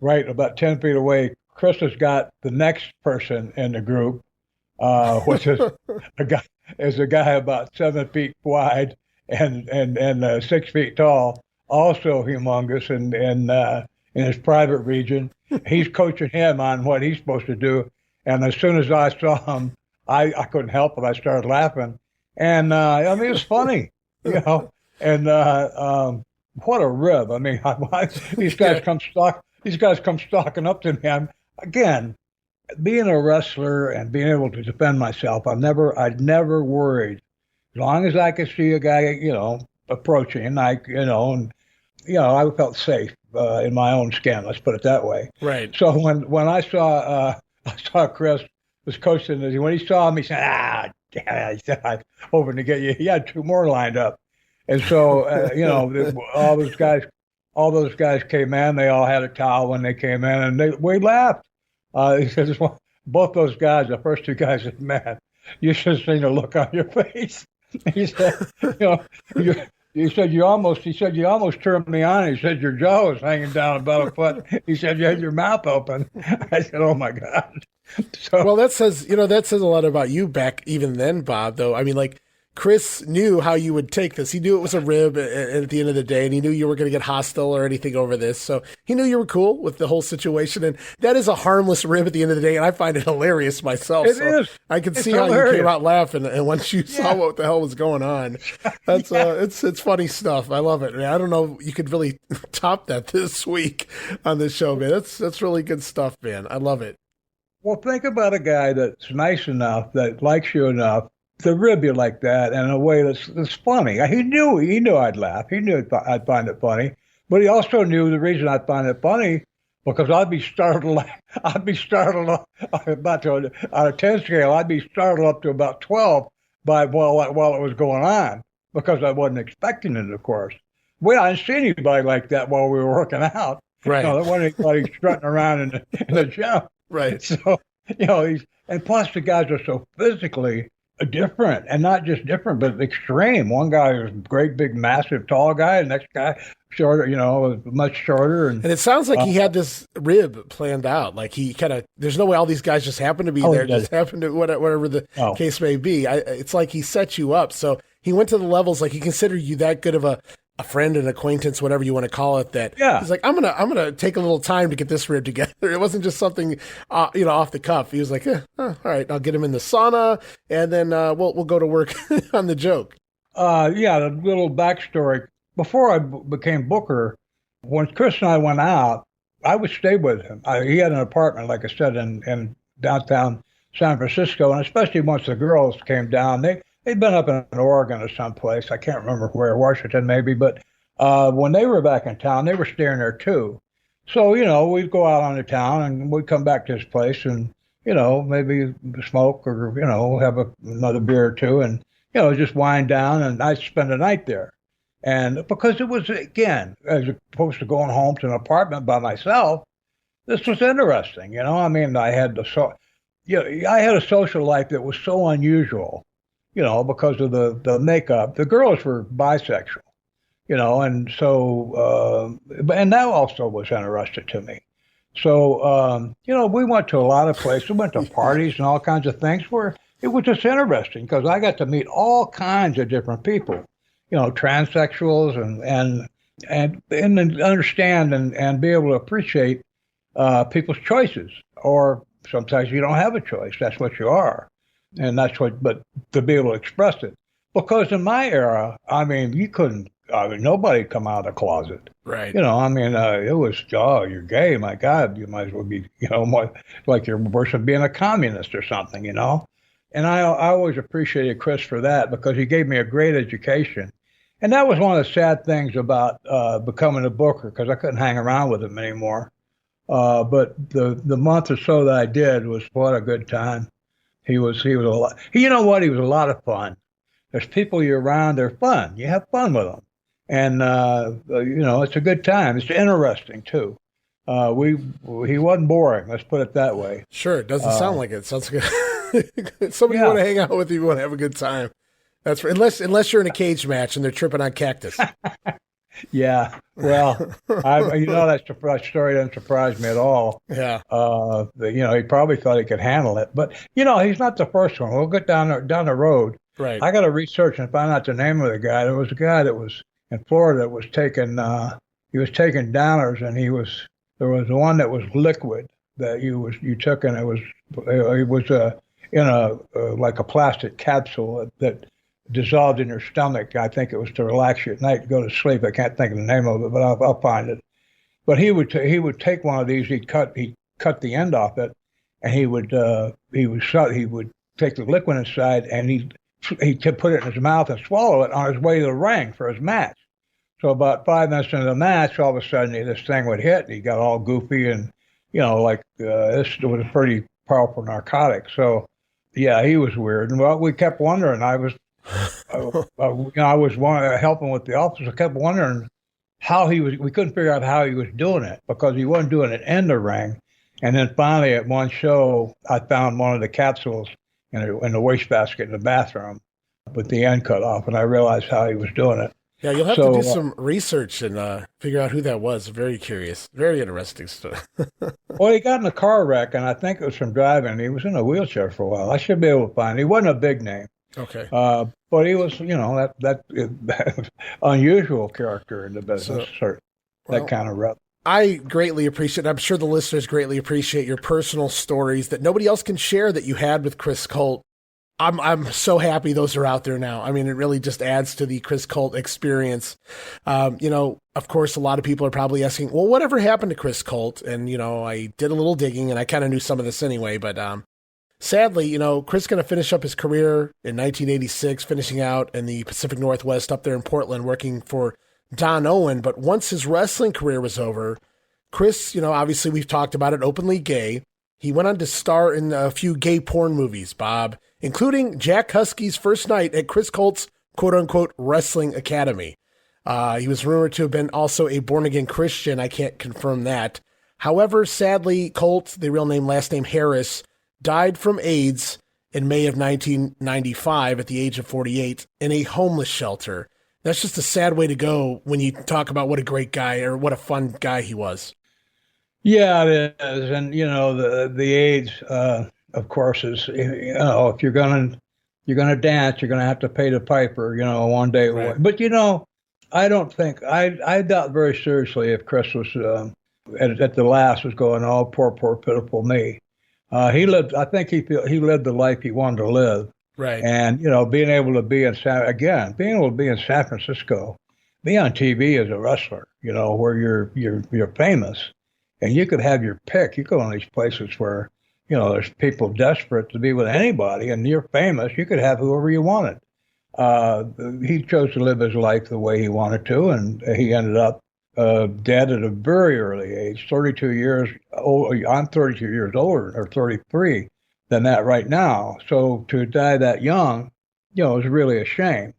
Right about 10 feet away, Chris has got the next person in the group, which is a guy about 7 feet wide and 6 feet tall, also humongous in his private region. He's coaching him on what he's supposed to do. And as soon as I saw him, I couldn't help it. I started laughing. And it was funny, And what a rib. I mean, these guys come stalking up to me. Again, being a wrestler and being able to defend myself, I'd never worried. As long as I could see a guy, approaching, I felt safe in my own skin. Let's put it that way. Right. So when I saw Chris was coaching, when he saw me, he said, damn it, he said, I'm hoping to get you. He had 2 more lined up. And so, all those guys came in. They all had a towel when they came in, and we laughed. He said, both those guys, the first 2 guys said, man, you should have seen the look on your face. He said, you almost turned me on. He said, your jaw was hanging down about a foot. He said, you had your mouth open. I said, oh my God. So, well, that says a lot about you back even then, Bob, though. I mean, like, Chris knew how you would take this. He knew it was a rib at the end of the day, and he knew you were going to get hostile or anything over this. So he knew you were cool with the whole situation. And that is a harmless rib at the end of the day, and I find it hilarious myself. It is. I can see hilarious. how you came out laughing, and once you saw what the hell was going on, that's it's funny stuff. I love it. I mean, I don't know if you could really top that this week on this show, man. That's really good stuff, man. I love it. Well, think about a guy that's nice enough, that likes you enough, to rib you like that in a way that's funny. He knew I'd laugh. He knew I'd find it funny. But he also knew the reason I'd find it funny, because I'd be startled about to, on a 10 scale, I'd be startled up to about 12 while it was going on, because I wasn't expecting it, of course. Well, I didn't see anybody like that while we were working out. Right. There wasn't anybody strutting around in the gym. Right. So, and plus the guys are so physically different, and not just different, but extreme. One guy is a great, big, massive, tall guy. The next guy, shorter, much shorter. And it sounds like he had this rib planned out. Like he there's no way all these guys just happen to be there, just happen to, whatever the case may be. It's like he set you up. So he went to the levels, like he considered you that good of a friend, an acquaintance, whatever you want to call it, that he's like, I'm gonna take a little time to get this rib together. It wasn't just something, off the cuff. He was like, all right, I'll get him in the sauna, and then we'll go to work on the joke. The little backstory. Before I became Booker, when Chris and I went out, I would stay with him. He had an apartment, like I said, in downtown San Francisco, and especially once the girls came down, they'd been up in Oregon or someplace. I can't remember where, Washington maybe, but when they were back in town, they were staying there too. So, we'd go out on the town and we'd come back to his place and, maybe smoke or, have another beer or two and, just wind down, and I'd spend the night there. And because it was, again, as opposed to going home to an apartment by myself, this was interesting. I had I had a social life that was so unusual. Because of the makeup. The girls were bisexual, and so, and that also was interesting to me. So, we went to a lot of places. We went to parties and all kinds of things where it was just interesting because I got to meet all kinds of different people, transsexuals and understand and be able to appreciate people's choices. Or sometimes you don't have a choice. That's what you are. And but to be able to express it. Because in my era, you couldn't I mean, nobody come out of the closet. Right. You know, I mean, it was, oh, you're gay. My God, you might as well be, you know, more, like you're worse than being a communist or something, you know. And I always appreciated Chris for that because he gave me a great education. And that was one of the sad things about becoming a booker because I couldn't hang around with him anymore. But the month or so that I did was what a good time. He was a lot. You know what? He was a lot of fun. There's people you're around. They're fun. You have fun with them. And, you know, it's a good time. It's interesting, too. He wasn't boring. Let's put it that way. Sure. It doesn't sound like it. Sounds good. Somebody you want to hang out with, you want to have a good time. That's unless you're in a cage match and they're tripping on cactus. Yeah. Well, you know, that story doesn't surprise me at all. Yeah. You know, he probably thought he could handle it. But, you know, he's not the first one. We'll get down the road. Right. I got to research and find out the name of the guy. There was a guy that was in Florida that was taking he was taking downers, and there was one that was liquid that you took, and it was in a like a plastic capsule that dissolved in your stomach. I think it was to relax you at night to go to sleep. I can't think of the name of it, but I'll find it. But he would take one of these. He'd cut the end off it, and he would take the liquid inside, and he could put it in his mouth and swallow it on his way to the ring for his match. So about 5 minutes into the match, all of a sudden this thing would hit, and he got all goofy, and you know, like this was a pretty powerful narcotic. So yeah, he was weird. And well, we kept wondering. I was helping with the office. I kept wondering how he was. We couldn't figure out how he was doing it because he wasn't doing it in the ring. And then finally, at one show, I found one of the capsules in the wastebasket in the bathroom with the end cut off, and I realized how he was doing it. Yeah, you'll have to do some research and figure out who that was. Very curious. Very interesting stuff. Well, he got in a car wreck, and I think it was from driving. He was in a wheelchair for a while. I should be able to find him. He wasn't a big name. Okay. But he was, you know, that unusual character in the business, that kind of rep. I greatly appreciate, I'm sure the listeners greatly appreciate your personal stories that nobody else can share that you had with Chris Colt. I'm so happy those are out there now. I mean, it really just adds to the Chris Colt experience. You know, of course, a lot of people are probably asking, well, whatever happened to Chris Colt? And, you know, I did a little digging and I kind of knew some of this anyway, but sadly, you know, Chris going to finish up his career in 1986, finishing out in the Pacific Northwest up there in Portland, working for Don Owen. But once his wrestling career was over, Chris, you know, obviously we've talked about it, openly gay. He went on to star in a few gay porn movies, Bob, including Jack Husky's first night at Chris Colt's quote-unquote wrestling academy. He was rumored to have been also a born-again Christian. I can't confirm that. However, sadly, Colt, the real name, last name Harris, died from AIDS in May of 1995 at the age of 48 in a homeless shelter. That's just a sad way to go when you talk about what a great guy or what a fun guy he was. Yeah, it is. And, you know, the AIDS, of course, is, you know, if you're going to dance, you're going to have to pay the piper, you know, one day. Right. But, you know, I don't think, I doubt very seriously if Chris was, at the last was going, oh, poor, pitiful me. He lived, I think he lived the life he wanted to live. Right. And, you know, being able to be in San Francisco, be on TV as a wrestler, you know, where you're famous. And you could have your pick. You go in these places where, you know, there's people desperate to be with anybody, and you're famous. You could have whoever you wanted. He chose to live his life the way he wanted to, and he ended up dead at a very early age, 32 years old. I'm 32 years older, or 33 than that right now. So to die that young, you know, is really a shame.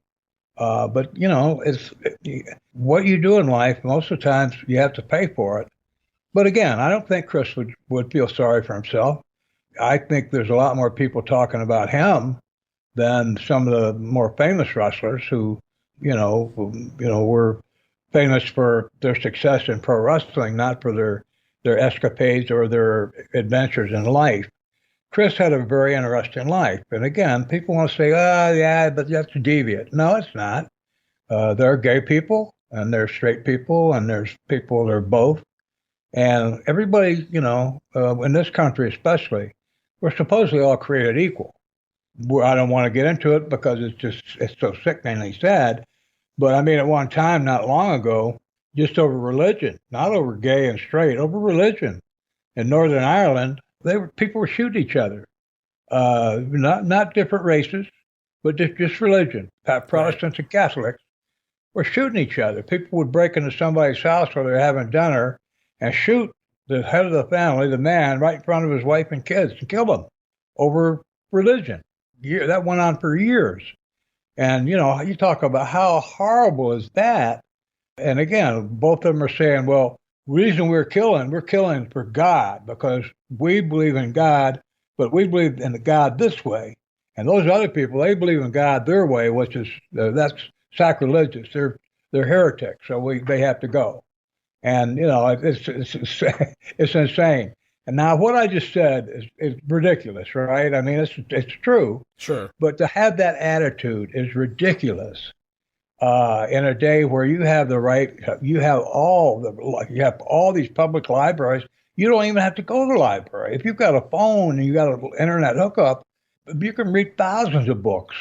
But, you know, it's what you do in life, most of the times you have to pay for it. But again, I don't think Chris would feel sorry for himself. I think there's a lot more people talking about him than some of the more famous wrestlers who were famous for their success in pro wrestling, not for their escapades or their adventures in life. Chris had a very interesting life. And again, people want to say, oh, yeah, but that's deviant. No, it's not. There are gay people, and there's straight people, and there's people that are both. And everybody, you know, in this country especially, we're supposedly all created equal. I don't want to get into it because it's so sickeningly sad. But I mean, at one time, not long ago, just over religion, not over gay and straight, over religion in Northern Ireland, people were shooting each other. Not different races, but just religion. Protestants and Catholics were shooting each other. People would break into somebody's house where they're having dinner and shoot the head of the family, the man, right in front of his wife and kids, and kill them over religion. That went on for years. And, you talk about how horrible is that. And again, both of them are saying, well, the reason we're killing for God, because we believe in God, but we believe in God this way. And those other people, they believe in God their way, which is, that's sacrilegious. They're heretics, so they have to go. And, it's insane. And now what I just said is ridiculous, right? I mean, it's true. Sure. But to have that attitude is ridiculous. In a day where you have the right, you have all these public libraries. You don't even have to go to the library. If you've got a phone and you got an internet hookup, you can read thousands of books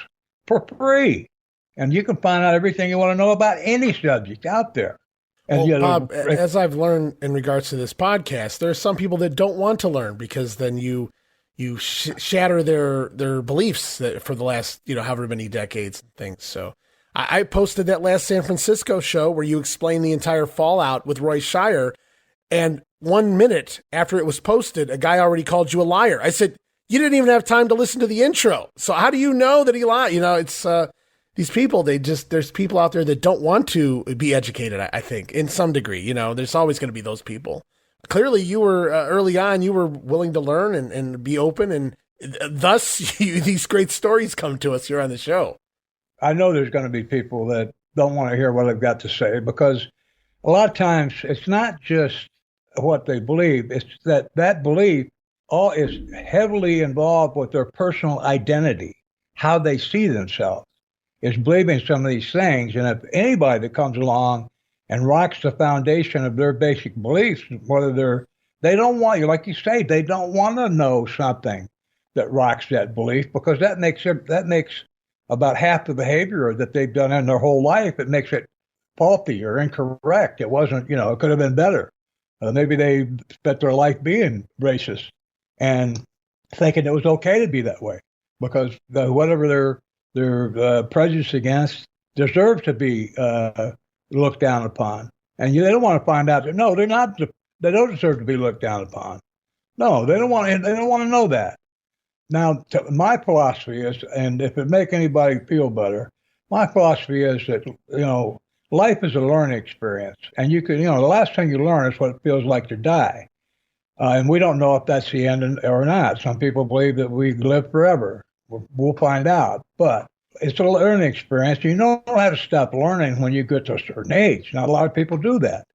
for free, and you can find out everything you want to know about any subject out there. And well, Bob, as I've learned in regards to this podcast, there are some people that don't want to learn because then you shatter their beliefs for the last, however many decades and things. So I posted that last San Francisco show where you explained the entire fallout with Roy Shire. And 1 minute after it was posted, a guy already called you a liar. I said, you didn't even have time to listen to the intro. So how do you know that he lied? It's these people, there's people out there that don't want to be educated, I think, in some degree. There's always going to be those people. Clearly, you were early on, you were willing to learn and be open, and thus these great stories come to us here on the show. I know there's going to be people that don't want to hear what I've got to say, because a lot of times it's not just what they believe, it's that belief all is heavily involved with their personal identity, how they see themselves, is believing some of these things. And if anybody that comes along and rocks the foundation of their basic beliefs, whether they don't want you, like you say, they don't want to know something that rocks that belief, because that makes about half the behavior that they've done in their whole life, it makes it faulty or incorrect. It wasn't, it could have been better. Maybe they spent their life being racist and thinking it was okay to be that way, because whatever they're prejudiced against deserves to be looked down upon. And they don't want to find out that, no, they're not. They don't deserve to be looked down upon. No, they don't want to know that. Now, my philosophy is, and if it make anybody feel better, my philosophy is that, life is a learning experience. And you can, the last thing you learn is what it feels like to die. And we don't know if that's the end or not. Some people believe that we live forever. We'll find out. But it's a learning experience. You don't have to stop learning when you get to a certain age. Not a lot of people do that.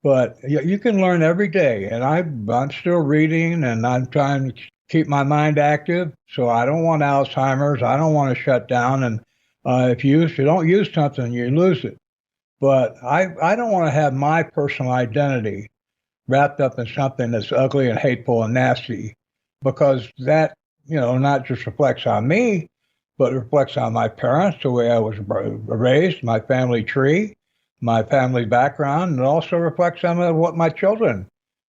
But you can learn every day. And I'm still reading, and I'm trying to keep my mind active. So I don't want Alzheimer's. I don't want to shut down. And if you don't use something, you lose it. But I don't want to have my personal identity wrapped up in something that's ugly and hateful and nasty, because that, not just reflects on me, but it reflects on my parents, the way I was raised, my family tree, my family background, and it also reflects on what my children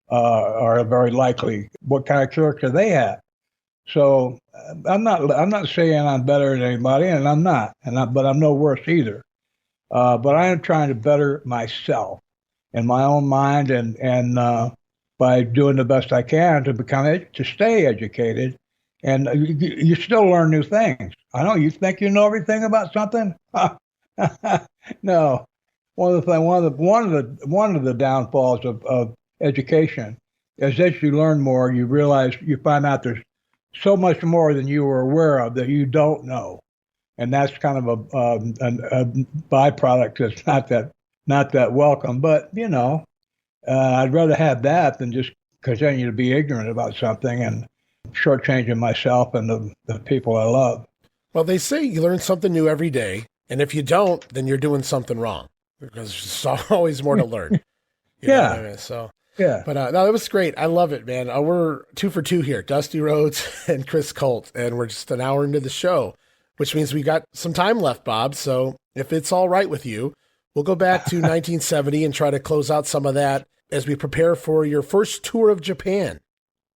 are very likely, what kind of character they have. So I'm not saying I'm better than anybody, and I'm not, but I'm no worse either. But I am trying to better myself in my own mind, and by doing the best I can to stay educated. And you still learn new things. I know you think you know everything about something. No, one of the downfalls of education is that you learn more. You realize, you find out there's so much more than you were aware of that you don't know, and that's kind of a byproduct that's not that welcome. But I'd rather have that than just continue to be ignorant about something and shortchanging myself and the people I love. Well, they say you learn something new every day, and if you don't, then you're doing something wrong, because there's always more to learn. You know what I mean? So yeah. But no, it was great. I love it, man. We're 2 for 2 here, Dusty Rhodes and Chris Colt, and we're just an hour into the show, which means we got some time left, Bob. So if it's all right with you, we'll go back to 1970 and try to close out some of that as we prepare for your first tour of Japan.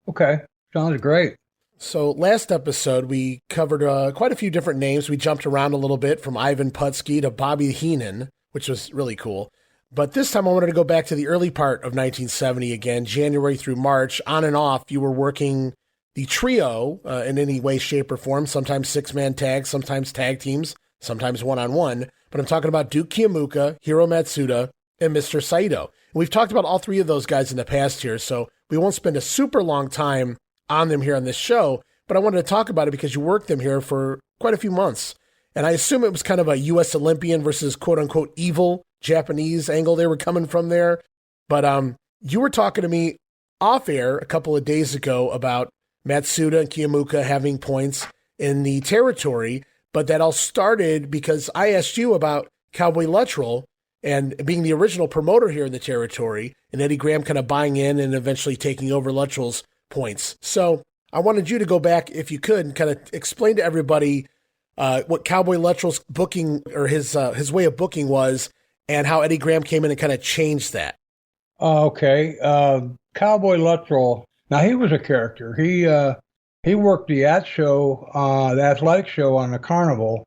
Okay, sounds great. So last episode, we covered quite a few different names. We jumped around a little bit from Ivan Putski to Bobby Heenan, which was really cool. But this time I wanted to go back to the early part of 1970 again, January through March. On and off, you were working the trio in any way, shape, or form, sometimes six-man tags, sometimes tag teams, sometimes one-on-one. But I'm talking about Duke Kiyomuka, Hiro Matsuda, and Mr. Saito. And we've talked about all three of those guys in the past here, so we won't spend a super long time on them here on this show, but I wanted to talk about it because you worked them here for quite a few months. And I assume it was kind of a U.S. Olympian versus quote-unquote evil Japanese angle they were coming from there. But you were talking to me off-air a couple of days ago about Matsuda and Kiyomuka having points in the territory, but that all started because I asked you about Cowboy Luttrall and being the original promoter here in the territory, and Eddie Graham kind of buying in and eventually taking over Luttrell's points. So I wanted you to go back, if you could, and kind of explain to everybody what Cowboy Luttrell's booking or his way of booking was, and how Eddie Graham came in and kind of changed that. Okay, Cowboy Luttrall. Now he was a character. He worked the the athletic show on the Carnival.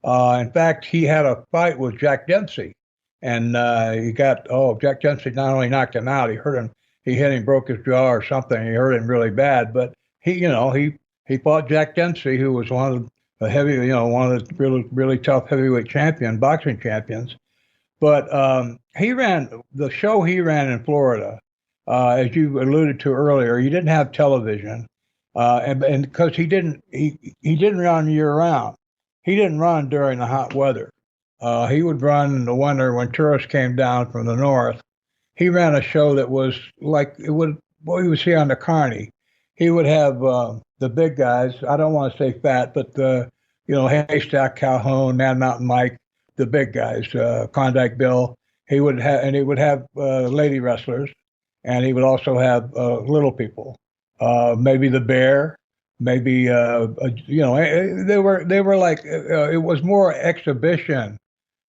In fact, he had a fight with Jack Dempsey, and Jack Dempsey not only knocked him out, he hurt him. He hit him, broke his jaw or something. He hurt him really bad. But he fought Jack Dempsey, who was one of the really tough heavyweight boxing champions. But he ran in Florida, as you alluded to earlier. He didn't have television, and because he didn't run year round. He didn't run during the hot weather. He would run in the winter when tourists came down from the north. He ran a show that was like what you would see on the Carney. He would have the big guys. I don't want to say fat, but Haystack Calhoun, Man Mountain Mike, the big guys, Klondike Bill. He would have lady wrestlers, and he would also have little people. Maybe the Bear. Maybe they were like it was more exhibition,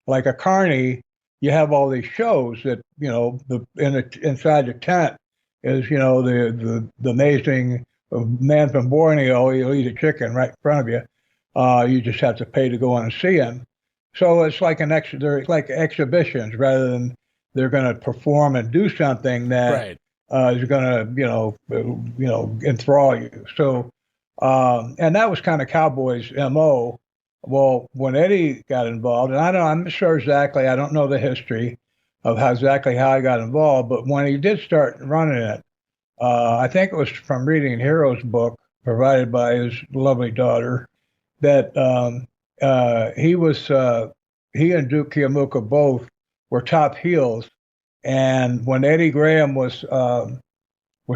like a Carney. You have all these shows that inside the tent is the amazing man from Borneo. He'll eat a chicken right in front of you. You just have to pay to go in and see him. So it's like they're like exhibitions rather than they're going to perform and do something that is going to enthrall you. So and that was kind of Cowboy's MO. Well, when Eddie got involved, and I'm not sure exactly, I don't know the history of how I got involved, but when he did start running it, I think it was from reading Hero's book, provided by his lovely daughter, that he and Duke Kiyomuka both were top heels. And when Eddie Graham was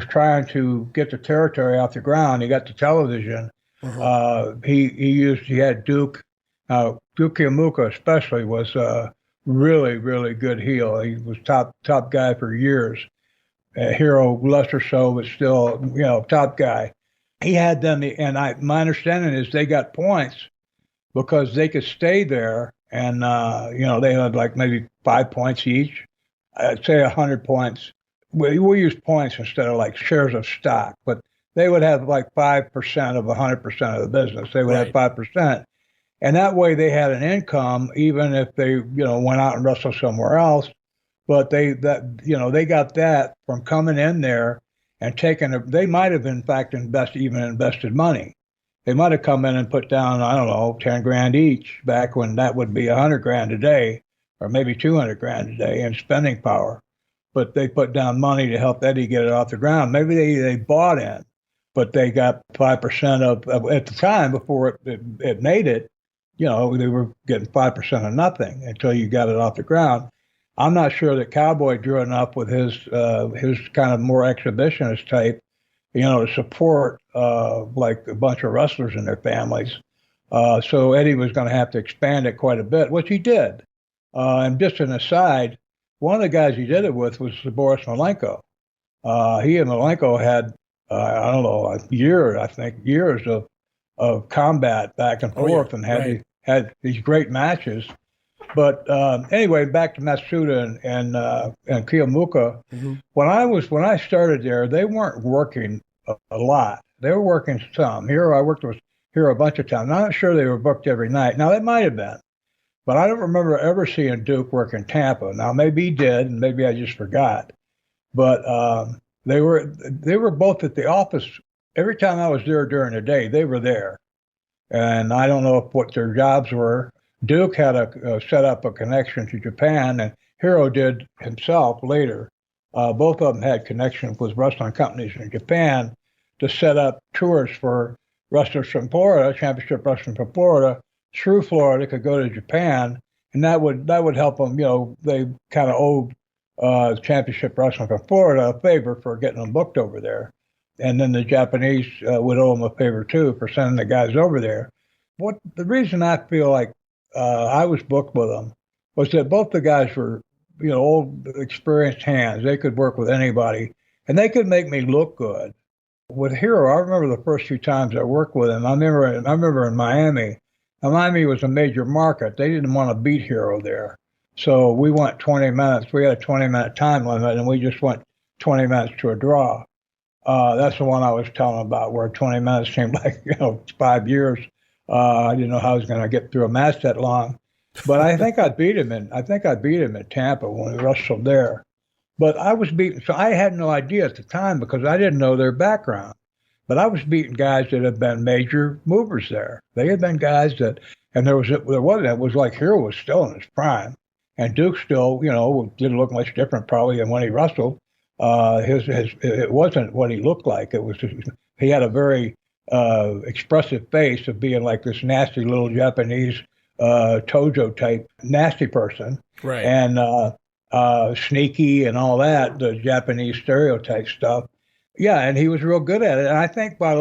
trying to get the territory off the ground, he got the television. He had Duke. Duke Kiyomuka especially was a really, really good heel. He was top guy for years. Hero lesser so, but still, top guy. He had them, and my understanding is they got points because they could stay there, and they had like maybe 5 points each. I'd say 100 points. We use points instead of like shares of stock, but they would have like 5% of 100% of the business. They would have 5%. And that way they had an income, even if they, went out and wrestled somewhere else. But they got that from coming in there and they might have in fact invested money. They might have come in and put down, I don't know, 10 grand each back when that would be 100 grand a day or maybe 200 grand a day in spending power. But they put down money to help Eddie get it off the ground. Maybe they bought in, but they got 5% of at the time before it made it. They were getting 5% of nothing until you got it off the ground. I'm not sure that Cowboy drew enough with his kind of more exhibitionist type, to support like a bunch of wrestlers and their families. So Eddie was going to have to expand it quite a bit, which he did. And just an aside, one of the guys he did it with was Boris Malenko. He and Malenko had, years of combat back and forth, and had these great matches. But anyway, back to Matsuda and Kiyomuka. When I started there, they weren't working a lot. They were working some. I worked with Hero a bunch of times. I'm not sure they were booked every night. Now, they might have been, but I don't remember ever seeing Duke work in Tampa. Now, maybe he did, and maybe I just forgot. But they were both at the office. Every time I was there during the day, they were there. And I don't know what their jobs were. Duke had set up a connection to Japan, and Hero did himself later. Both of them had connections with wrestling companies in Japan to set up tours for wrestlers from Florida, championship wrestling from Florida, through Florida, could go to Japan, and that would help them. They kind of owed championship wrestling from Florida a favor for getting them booked over there. And then the Japanese would owe them a favor, too, for sending the guys over there. The reason I feel like I was booked with them was that both the guys were, old, experienced hands. They could work with anybody, and they could make me look good. With Hero, I remember the first few times I worked with him. I remember in Miami. Now, Miami was a major market. They didn't want to beat Hero there. So we went 20 minutes. We had a 20-minute time limit, and we just went 20 minutes to a draw. That's the one I was telling about, where 20 minutes seemed like 5 years. I didn't know how I was going to get through a match that long, but I think I beat him in Tampa when we wrestled there. But I was beating, so I had no idea at the time because I didn't know their background. But I was beating guys that had been major movers there. They had been guys that, and it was like Hero was still in his prime, and Duke still, didn't look much different probably than when he wrestled. It wasn't what he looked like. It was he had a very expressive face of being like this nasty little Japanese Tojo type nasty person, right? And sneaky and all that, the Japanese stereotype stuff. Yeah, and he was real good at it. And I think by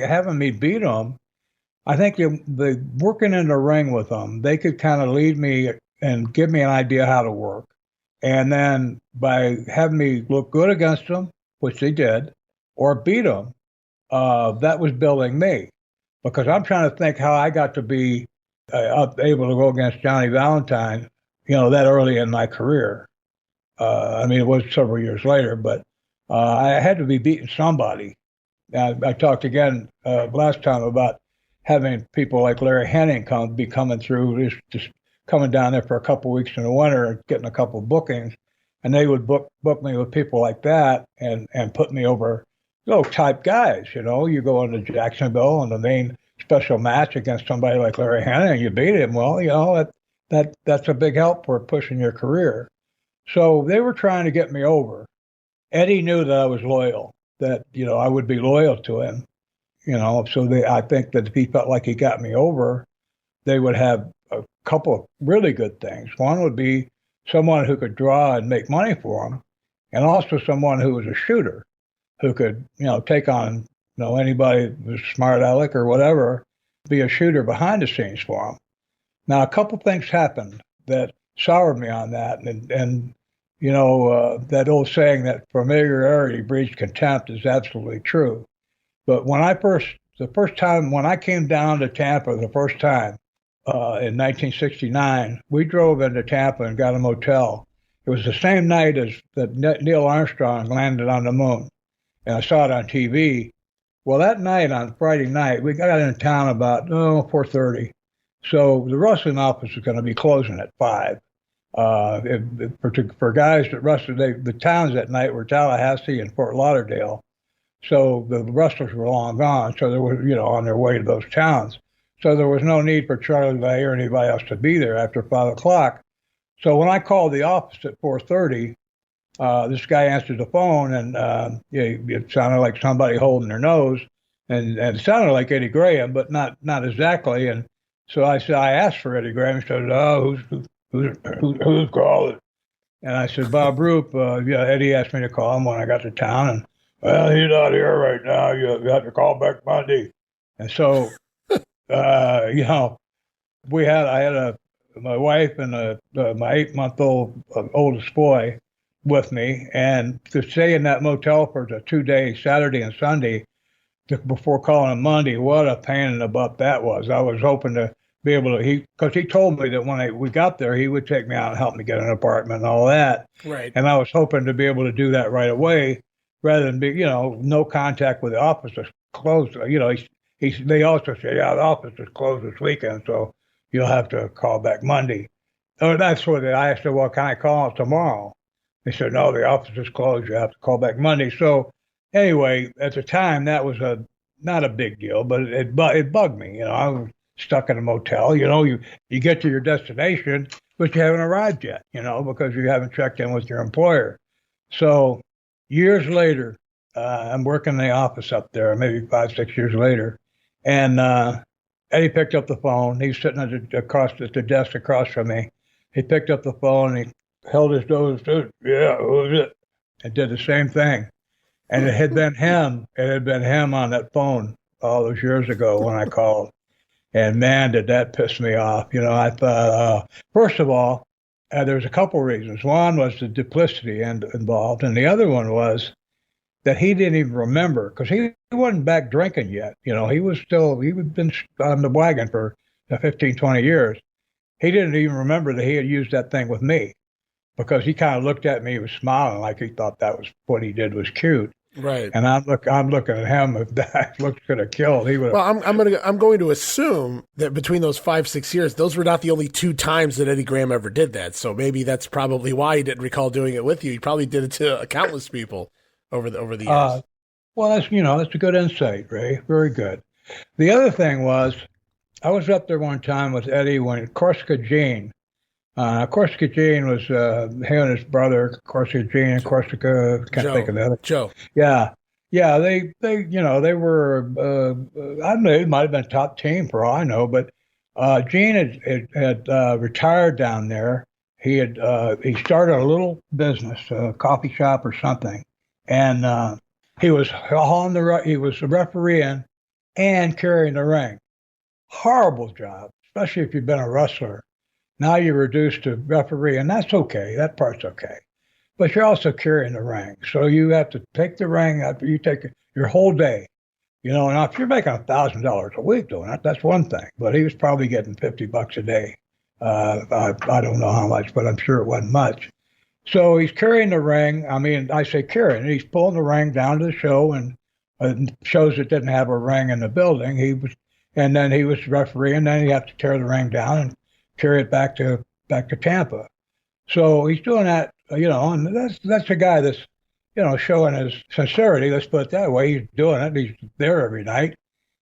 having me beat him, I think the working in the ring with them, they could kind of lead me and give me an idea how to work. And then by having me look good against them, which they did, or beat them, that was building me. Because I'm trying to think how I got to be able to go against Johnny Valentine, that early in my career. It was several years later, but I had to be beating somebody. I talked again last time about having people like Larry Henning coming through, just coming down there for a couple of weeks in the winter and getting a couple of bookings, and they would book me with people like that and put me over type guys. You go into Jacksonville in the main special match against somebody like Larry Henning and you beat him. Well, that's a big help for pushing your career. So they were trying to get me over. Eddie knew that I was loyal, that I would be loyal to him. So I think that if he felt like he got me over, they would have a couple of really good things. One would be someone who could draw and make money for him, and also someone who was a shooter, who could, take on, anybody who's smart aleck or whatever, be a shooter behind the scenes for him. Now, a couple things happened that soured me on that, and that old saying that familiarity breeds contempt is absolutely true. But the first time when I came down to Tampa the first time, in 1969, we drove into Tampa and got a motel. It was the same night as that Neil Armstrong landed on the moon, and I saw it on TV. Well, that night, on Friday night, we got in town about 4:30. So the wrestling office was going to be closing at 5. For guys that wrestled, the towns that night were Tallahassee and Fort Lauderdale. So the wrestlers were long gone. So they were, on their way to those towns. So there was no need for Charlie Day or anybody else to be there after 5 o'clock. So when I called the office at 4:30, this guy answered the phone, and it sounded like somebody holding their nose, and it sounded like Eddie Graham, but not exactly. And so I asked for Eddie Graham. He said, "Oh, who's calling?" And I said, "Bob Roop." Eddie asked me to call him when I got to town, and he's not here right now. You have to call back Monday. And so, I had my wife and my 8-month-old oldest boy with me, and to stay in that motel for the 2 days, Saturday and Sunday, before calling him Monday, what a pain in the butt that was. I was hoping to be able to, because he told me that when we got there, he would take me out and help me get an apartment and all that. Right. And I was hoping to be able to do that right away rather than be, no contact with the office is closed. They also said, yeah, the office is closed this weekend, so you'll have to call back Monday. Oh, that's what I said, well, can I call tomorrow? They said, no, the office is closed. You have to call back Monday. So anyway, at the time, that was not a big deal, but it bugged me. I was stuck in a motel. You get to your destination, but you haven't arrived yet, because you haven't checked in with your employer. So years later, I'm working in the office up there, maybe 5-6 years later, and Eddie picked up the phone. He was sitting at the desk across from me. He picked up the phone and he held his nose, yeah, who was it? And did the same thing. And it had been him. It had been him on that phone all those years ago when I called. And man, did that piss me off. I thought, first of all, there's a couple reasons. One was the duplicity involved, and the other one was that he didn't even remember, because he wasn't back drinking yet. He had been on the wagon for 15, 20 years. He didn't even remember that he had used that thing with me, because he kind of looked at me, he was smiling like he thought that was what he did was cute. Right. And I'm looking at him. If that looks could have killed, he would. Well, I'm going to assume that between those 5-6 years, those were not the only 2 times that Eddie Graham ever did that. So maybe that's probably why he didn't recall doing it with you. He probably did it to countless people over the years. Well, that's a good insight, Ray. Very good. The other thing was, I was up there one time with Eddie when Corsica Gene. Corsica Gene was him and his brother, Corsica Gene and Corsica. Can't think of the other. Joe. Yeah. They were. I don't know. It might have been a top team for all I know, but Gene had retired down there. He started a little business, a coffee shop or something, and he was he was refereeing and carrying the ring. Horrible job, especially if you've been a wrestler. Now you're reduced to referee, and that's okay. That part's okay. But you're also carrying the ring. So you have to take the ring after you take your whole day. Now if you're making $1,000 a week doing that, that's one thing. But he was probably getting $50 a day. I don't know how much, but I'm sure it wasn't much. So he's carrying the ring. I mean, I say carrying. He's pulling the ring down to the show, and shows that didn't have a ring in the building. And then he was refereeing. Then he had to tear the ring down and carry it back to Tampa. So he's doing that, and that's a guy that's, showing his sincerity. Let's put it that way. He's doing it. He's there every night.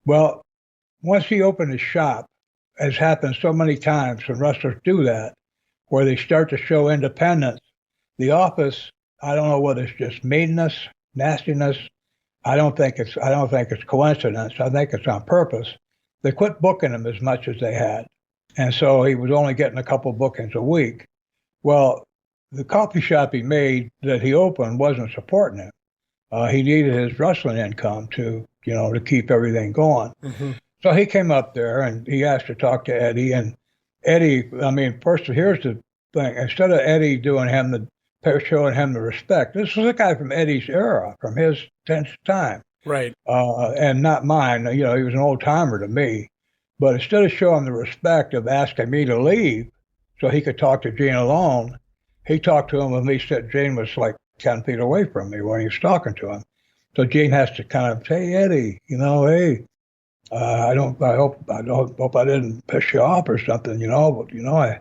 Well, once he opened his shop, as happened so many times when wrestlers do that, where they start to show independence, the office, I don't know whether it's just meanness, nastiness. I don't think it's coincidence. I think it's on purpose. They quit booking him as much as they had. And so he was only getting a couple bookings a week. Well, the coffee shop he made that he opened wasn't supporting him. He needed his wrestling income to keep everything going. Mm-hmm. So he came up there and he asked to talk to Eddie. And Eddie, first, here's the thing. Instead of Eddie showing him the respect, this was a guy from Eddie's era, from his tense time. Right. And not mine. He was an old timer to me. But instead of showing the respect of asking me to leave so he could talk to Gene alone, he talked to him with me. Said Gene was like 10 feet away from me when he was talking to him. So Gene has to kind of say, hey, Eddie, hey, I hope I didn't piss you off or something, but,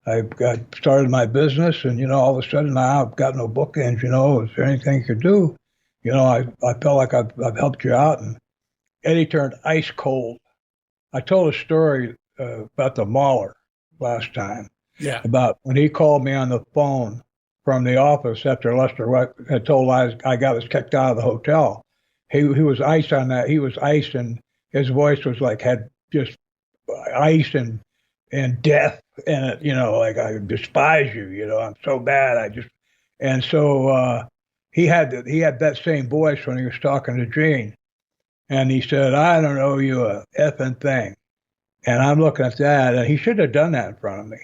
I got started my business and, all of a sudden now I've got no bookings, is there anything you could do? I felt like I've helped you out. And Eddie turned ice cold. I told a story about the Mauler last time. Yeah. About when he called me on the phone from the office after Lester had told I got us kicked out of the hotel. He was ice on that. He was ice, and his voice was like had just ice and death in it. Like I despise you. I'm so bad. And so he had that same voice when he was talking to Gene. And he said, I don't owe you a effing thing. And I'm looking at that, and he should have done that in front of me.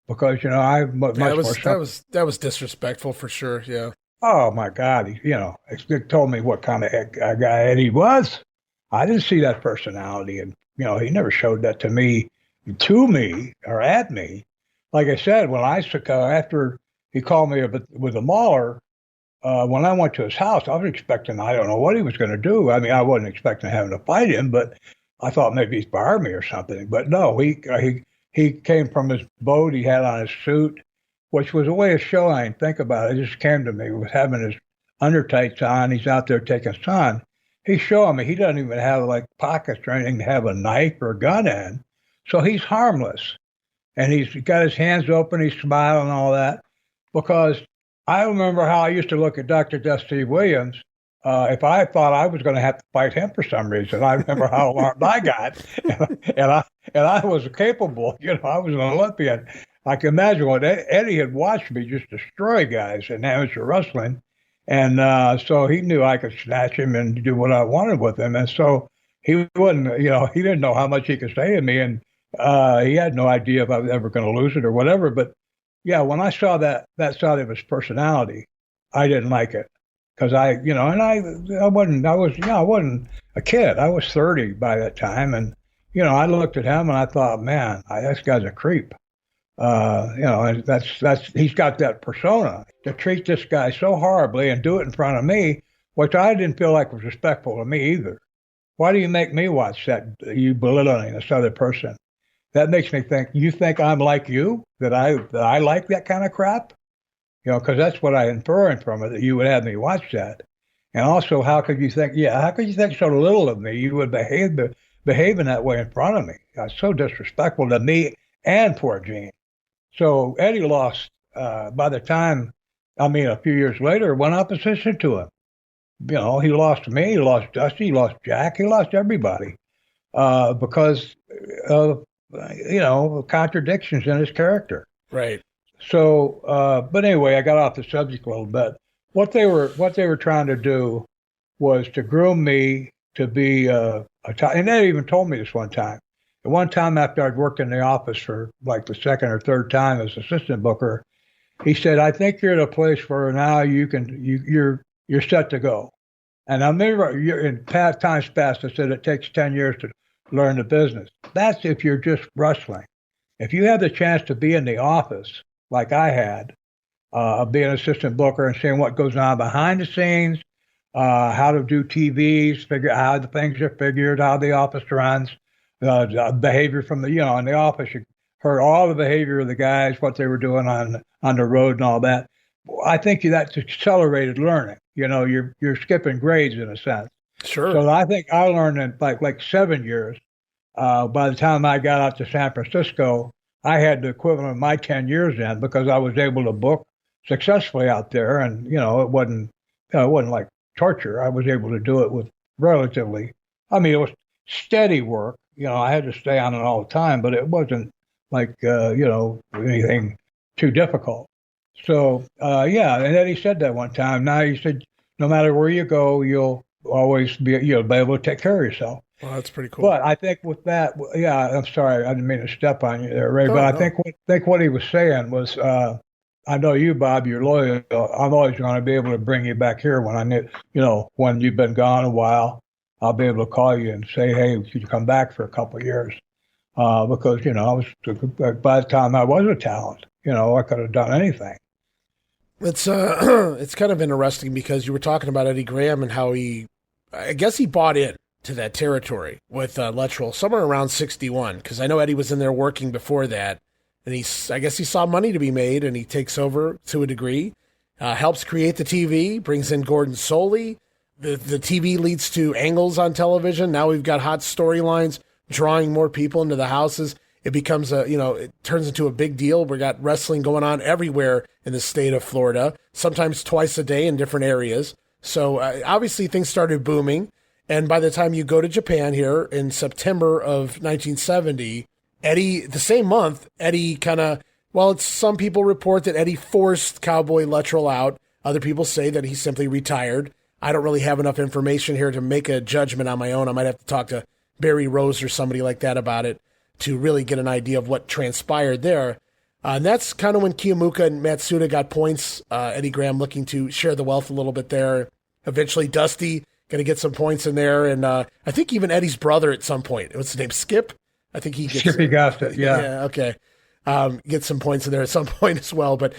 Because, that was disrespectful for sure, yeah. Oh, my God. It told me what kind of guy Eddie was. I didn't see that personality. And, he never showed that to me to me or at me. Like I said, when after he called me with a mauler, when I went to his house, I was expecting, I don't know what he was going to do. I mean, I wasn't expecting having to fight him, but I thought maybe he'd fire me or something. But no, he came from his boat. He had on his suit, which was a way of showing. Think about it. It just came to me with having his undertights on. He's out there taking sun. He's showing me he doesn't even have like pockets or anything to have a knife or a gun in. So he's harmless. And he's got his hands open. He's smiling and all that. Because I remember how I used to look at Dr. Dusty Williams. If I thought I was going to have to fight him for some reason, I remember how alarmed I got. And I was capable. I was an Olympian. I can imagine what Eddie had watched me just destroy guys in amateur wrestling. And so he knew I could snatch him and do what I wanted with him. And so he wouldn't, he didn't know how much he could say to me. And he had no idea if I was ever going to lose it or whatever. But yeah, when I saw that side of his personality, I didn't like it. Because I wasn't a kid. I was 30 by that time. And, I looked at him and I thought, man, this guy's a creep. And he's got that persona to treat this guy so horribly and do it in front of me, which I didn't feel like was respectful to me either. Why do you make me watch that? You belittling this other person? That makes me think, you think I'm like you, that I like that kind of crap? Because that's what I inferred from it, that you would have me watch that. And also, how could you think so little of me? You would behave in that way in front of me. That's so disrespectful to me and poor Gene. So Eddie lost, by the time, a few years later, one opposition to him. He lost me, he lost Dusty, he lost Jack, he lost everybody because of, contradictions in his character. Right. So, but anyway, I got off the subject a little bit. What they were trying to do was to groom me to be and they even told me this one time. At one time after I'd worked in the office for like the second or third time as assistant booker, he said, "I think you're at a place where now you're set to go." And I remember in times past, I said it takes 10 years to learn the business. That's if you're just wrestling. If you have the chance to be in the office, like I had, being an assistant booker and seeing what goes on behind the scenes, how to do TVs, figure out how the things are figured, how the office runs, the behavior from in the office. You heard all the behavior of the guys, what they were doing on the road and all that. I think that's accelerated learning. You're skipping grades in a sense. Sure. So I think I learned in like 7 years. By the time I got out to San Francisco, I had the equivalent of my 10 years in because I was able to book successfully out there, and it wasn't like torture. I was able to do it with relatively. It was steady work. I had to stay on it all the time, but it wasn't like anything too difficult. So and Eddie said that one time. Now he said, no matter where you go, you'll always be able to take care of yourself. Well, that's pretty cool. But I think with that, I'm sorry, I didn't mean to step on you there, Ray. No, but I think what he was saying was, I know you, Bob, you're loyal. I'm always going to be able to bring you back here when I need, when you've been gone a while. I'll be able to call you and say, hey, could you come back for a couple of years? Because I was by the time I was a talent, I could have done anything. It's kind of interesting because you were talking about Eddie Graham and how I guess he bought in to that territory with Luttrall somewhere around 61, because I know Eddie was in there working before that, and I guess he saw money to be made, and he takes over to a degree, helps create the TV, brings in Gordon Soley. The TV leads to angles on television. Now we've got hot storylines drawing more people into the houses. It becomes it turns into a big deal. We got wrestling going on everywhere in the state of Florida, sometimes twice a day in different areas. So obviously things started booming. And by the time you go to Japan here in September of 1970, Eddie, the same month, Eddie some people report that Eddie forced Cowboy Luttrall out. Other people say that he simply retired. I don't really have enough information here to make a judgment on my own. I might have to talk to Barry Rose or somebody like that about it to really get an idea of what transpired there. And that's kind of when Kiyomuka and Matsuda got points. Eddie Graham looking to share the wealth a little bit there. Eventually, Dusty going to get some points in there. And I think even Eddie's brother at some point, what's his name, Skip? I think he gets Skippy Gossett, yeah. Yeah, okay. Get some points in there at some point as well. But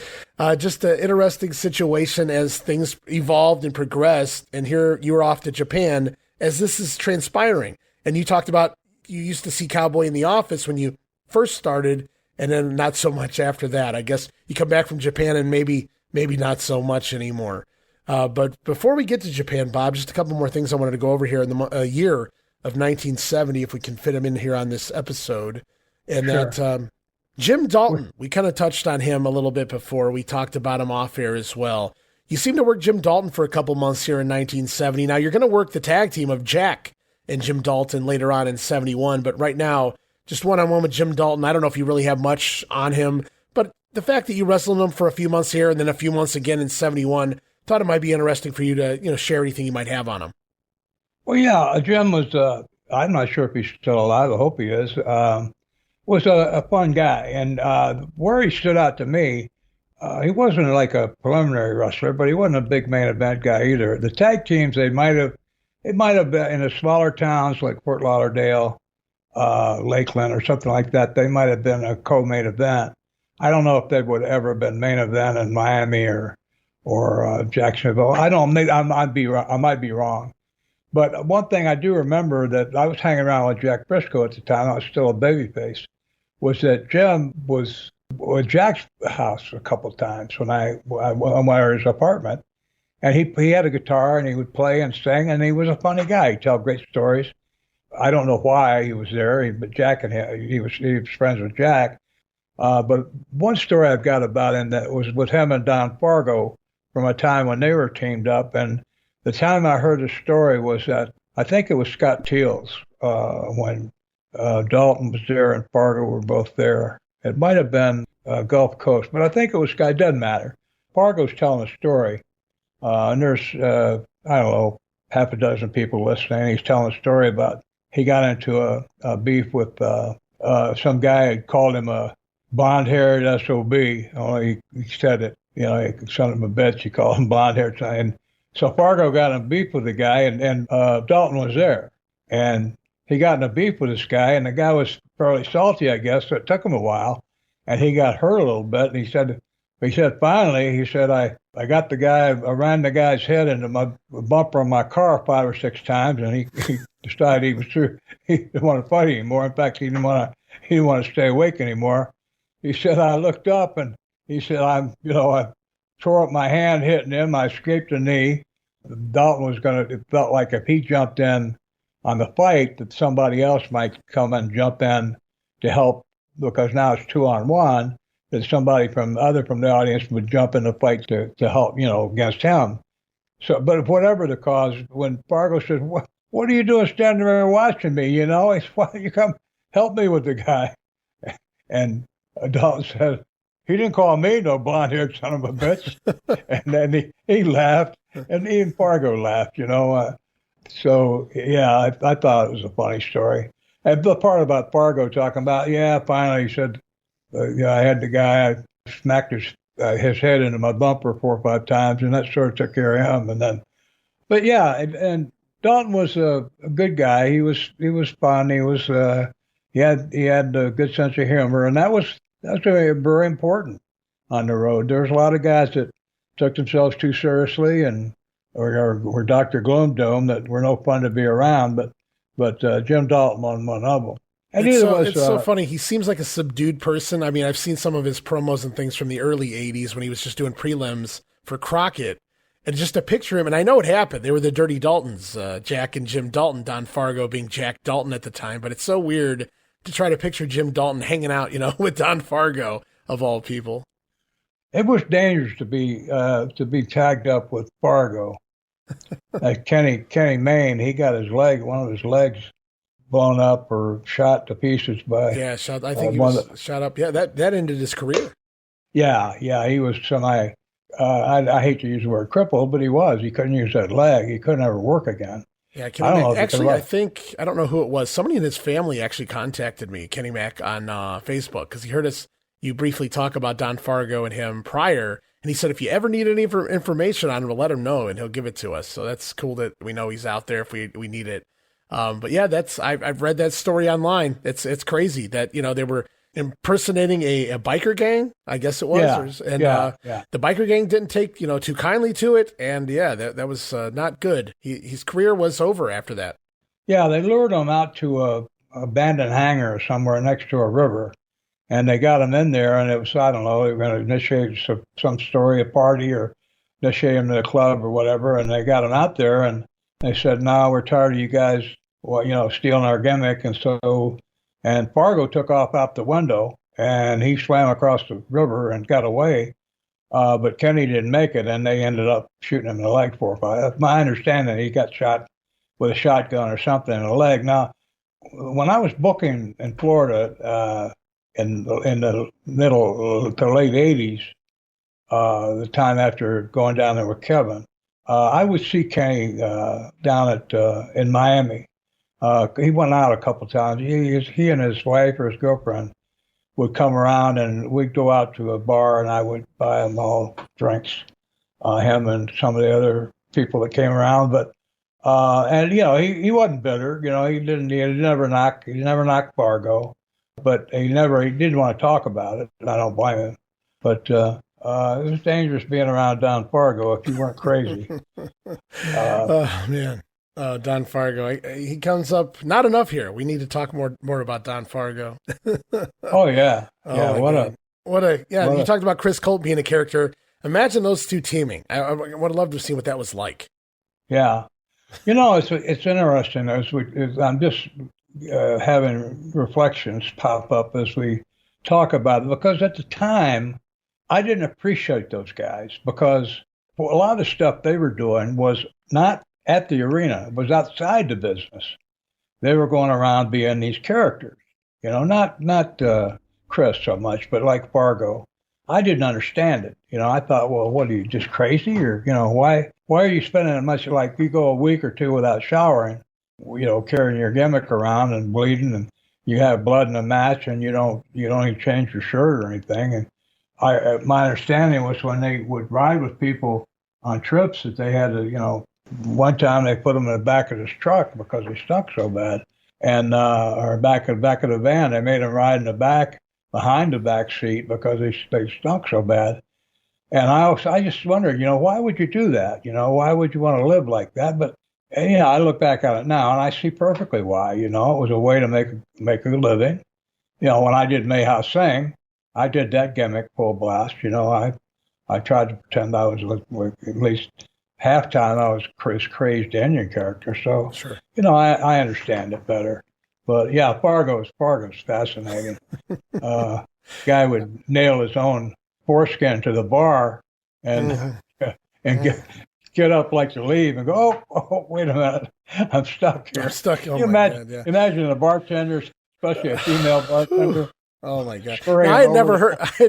just an interesting situation as things evolved and progressed. And here you were off to Japan as this is transpiring. And you talked about you used to see Cowboy in the office when you first started, and then not so much after that. I guess you come back from Japan and maybe not so much anymore. But before we get to Japan, Bob, just a couple more things I wanted to go over here in the year of 1970, if we can fit them in here on this episode. And Sure. that Jim Dalton, we kind of touched on him a little bit before. We talked about him off air as well. You seem to work Jim Dalton for a couple months here in 1970. Now you're going to work the tag team of Jack and Jim Dalton later on in 71. But right now, just one-on-one with Jim Dalton. I don't know if you really have much on him, but the fact that you wrestled him for a few months here and then a few months again in 71, thought it might be interesting for you to, share anything you might have on him. Well, yeah, Jim was, I'm not sure if he's still alive. I hope he is. Was a fun guy. And where he stood out to me, he wasn't like a preliminary wrestler, but he wasn't a big main event guy either. The tag teams, it might have been in the smaller towns like Fort Lauderdale, Lakeland or something like that. They might have been a co-main event. I don't know if they would ever have been main event in Miami or Jacksonville. I might be wrong. But one thing I do remember that I was hanging around with Jack Briscoe at the time, I was still a babyface, was that Jim was at Jack's house a couple of times when I went to his apartment. And he had a guitar and he would play and sing, and he was a funny guy. He'd tell great stories. I don't know why he was there, but Jack and him, he was friends with Jack. But one story I've got about him that was with him and Don Fargo from a time when they were teamed up. And the time I heard the story was that I think it was Scott Teals when Dalton was there and Fargo were both there. It might have been Gulf Coast, but I think it was Scott. It doesn't matter. Fargo's telling a story, and there's I don't know, half a dozen people listening. He's telling a story about he got into a beef with some guy had called him a blonde-haired SOB. Only he said it, son of a bitch. He called him blonde-haired, and so Fargo got in a beef with the guy, and Dalton was there. And he got in a beef with this guy, and the guy was fairly salty, I guess, so it took him a while. And he got hurt a little bit, and he said finally, I got the guy, I ran the guy's head into my bumper on my car 5 or 6 times, and he decided he was through. He didn't want to fight anymore. In fact, he didn't want to stay awake anymore. He said, I looked up, and he said, I tore up my hand hitting him. I scraped a knee. Dalton it felt like if he jumped in on the fight, that somebody else might come and jump in to help, because now it's 2-on-1, that somebody from the audience would jump in the fight to help, against him. So, but whatever the cause, when Fargo says, what are you doing standing there watching me? He said, why don't you come help me with the guy? And Dalton said, he didn't call me no blonde-haired son of a bitch. And then he laughed, and even Fargo laughed, So, yeah, I thought it was a funny story. And the part about Fargo talking about, finally, he said, I had the guy, I smacked his head into my bumper 4 or 5 times, and that sort of took care of him. And then, but yeah, and Dalton was a good guy. He was fun. He was he had a good sense of humor, and that's very, very important on the road. There's a lot of guys that took themselves too seriously and or Dr. Gloom Dome that were no fun to be around, but Jim Dalton was one of them. And it's so funny. He seems like a subdued person. I mean, I've seen some of his promos and things from the early 80s when he was just doing prelims for Crockett. And just to picture him, and I know it happened. They were the Dirty Daltons, Jack and Jim Dalton, Don Fargo being Jack Dalton at the time. But it's so weird to try to picture Jim Dalton hanging out, with Don Fargo, of all people. It was dangerous to be tagged up with Fargo. Kenny Mayne, he got one of his legs blown up or shot to pieces by. Yeah, shot. I think he was shot up. Yeah, that ended his career. Yeah, he was semi. I hate to use the word crippled, but he was. He couldn't use that leg. He couldn't ever work again. Yeah, Kenny Mack. Actually, I don't know who it was. Somebody in his family actually contacted me, Kenny Mack, on Facebook, because he heard you briefly talk about Don Fargo and him prior, and he said if you ever need any information on him, we'll let him know, and he'll give it to us. So that's cool that we know he's out there if we need it. But yeah, I've read that story online. It's crazy that, they were impersonating a biker gang, I guess it was. The biker gang didn't take, too kindly to it. And that was not good. His career was over after that. Yeah, they lured him out to a abandoned hangar somewhere next to a river. And they got him in there, and it was, I don't know, they were going to initiate some story, a party, or initiate him to the club or whatever. And they got him out there, and they said, no, we're tired of you guys, stealing our gimmick. And Fargo took off out the window, and he swam across the river and got away. But Kenny didn't make it, and they ended up shooting him in the leg 4 or 5. That's my understanding. He got shot with a shotgun or something in the leg. Now, when I was booking in Florida in the middle to late 80s, the time after going down there with Kevin, I would see Kenny down in Miami. He went out a couple times. He and his wife or his girlfriend would come around, and we'd go out to a bar, and I would buy them all drinks, him and some of the other people that came around. But he wasn't bitter. He never knocked Fargo, but he didn't want to talk about it, and I don't blame him. But it was dangerous being around Don Fargo if you weren't crazy. Oh man. Don Fargo. He comes up not enough here. We need to talk more about Don Fargo. Oh yeah. Yeah. You talked about Chris Colt being a character. Imagine those two teaming. I would have loved to see what that was like. Yeah. It's interesting I'm just having reflections pop up as we talk about it, because at the time I didn't appreciate those guys, because a lot of the stuff they were doing was not at the arena. It was outside the business. They were going around being these characters, not Chris so much, but like Fargo. I didn't understand it. I thought, well, what are you, just crazy? Or, why are you spending as much, like you go a week or two without showering, carrying your gimmick around and bleeding, and you have blood in a match, and you don't even change your shirt or anything. And my understanding was when they would ride with people on trips that they had to, one time they put him in the back of his truck because he stunk so bad, and or back of the van. They made him ride in the back, behind the back seat, because they stunk so bad. And I just wondered, why would you do that? Why would you want to live like that? But I look back at it now, and I see perfectly why. It was a way to make a living. When I did Mayhouse Sing, I did that gimmick full blast. I tried to pretend I was at least halftime I was Chris crazed Indian character, so sure. I understand it better. But yeah, Fargo's fascinating. Guy would nail his own foreskin to the bar and get up like to leave and go, oh wait a minute, I'm stuck here. I'm stuck. Oh, imagine a bartender, especially a female bartender. Oh my God! I had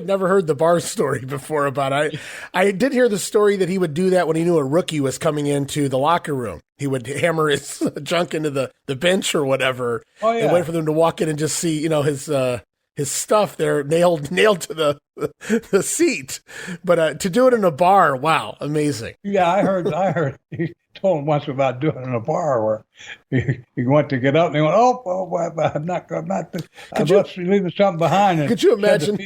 never heard the bar story before about it. I did hear the story that he would do that when he knew a rookie was coming into the locker room. He would hammer his junk into the bench or whatever, and wait for them to walk in and just see, his stuff there nailed to the seat. But to do it in a bar, wow, amazing. Yeah, I heard he told him once about doing it in a bar where he went to get up and he went, I'm left leaving something behind. And could you imagine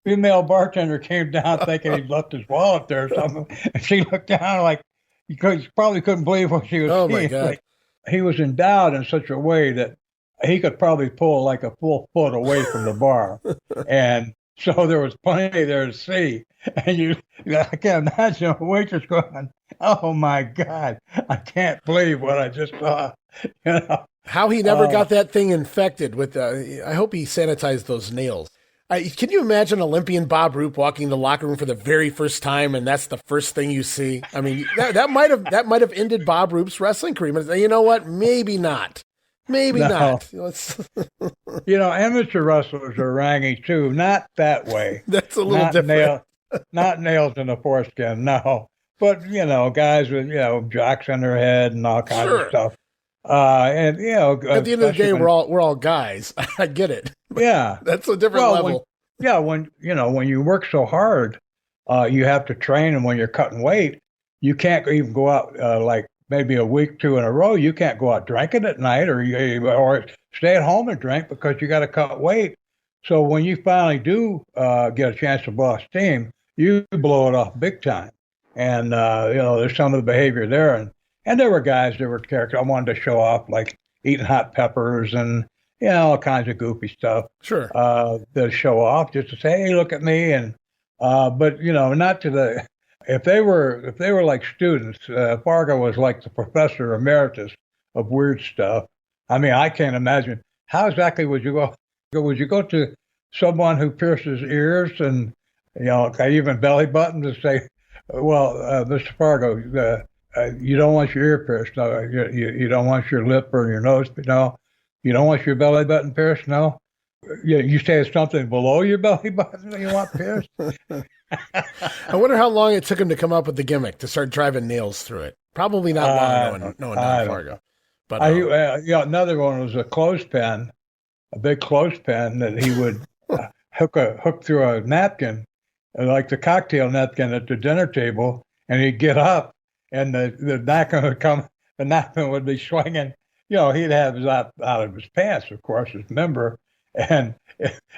female bartender came down thinking he'd left his wallet there or something, and she looked down like she probably couldn't believe what she was seeing. Oh my God! Like, he was endowed in such a way that he could probably pull like a full foot away from the bar, and so there was plenty there to see. And I can't imagine a waitress going, "Oh my God, I can't believe what I just saw." How he never got that thing infected with. I hope he sanitized those nails. Can you imagine Olympian Bob Roop walking in the locker room for the very first time, and that's the first thing you see? I mean, that might have ended Bob Roop's wrestling career. But you know what? Maybe not. Maybe not. Amateur wrestlers are rangy too. Not that way. That's a little different. Not nails in the foreskin, no. But guys with jocks on their head and all kinds of stuff. At the end of the day, we're all guys. I get it. Yeah, that's a different level. When you work so hard, you have to train, and when you're cutting weight, you can't even go out like maybe a week, 2 in a row, you can't go out drinking at night or stay at home and drink because you got to cut weight. So when you finally do get a chance to blow off steam, you blow it off big time. And, there's some of the behavior there. And there were guys that were characters. I wanted to show off, like eating hot peppers and, all kinds of goofy stuff. Sure. To show off, just to say, hey, look at me. And, but, not to the, if they were like students, Fargo was like the professor emeritus of weird stuff. I mean, I can't imagine. How exactly would you go? Would you go to someone who pierces ears and, even belly buttons and say, well, Mr. Fargo, you don't want your ear pierced. No, you don't want your lip or your nose. No, you don't want your belly button pierced. No, you say it's something below your belly button that you want pierced. I wonder how long it took him to come up with the gimmick to start driving nails through it. Probably not long, knowing Don Fargo. But another one was a clothespin, a big clothespin that he would hook through a napkin, like the cocktail napkin at the dinner table, and he'd get up, and the napkin would come. The napkin would be swinging. He'd have his out of his pants, of course, his member, and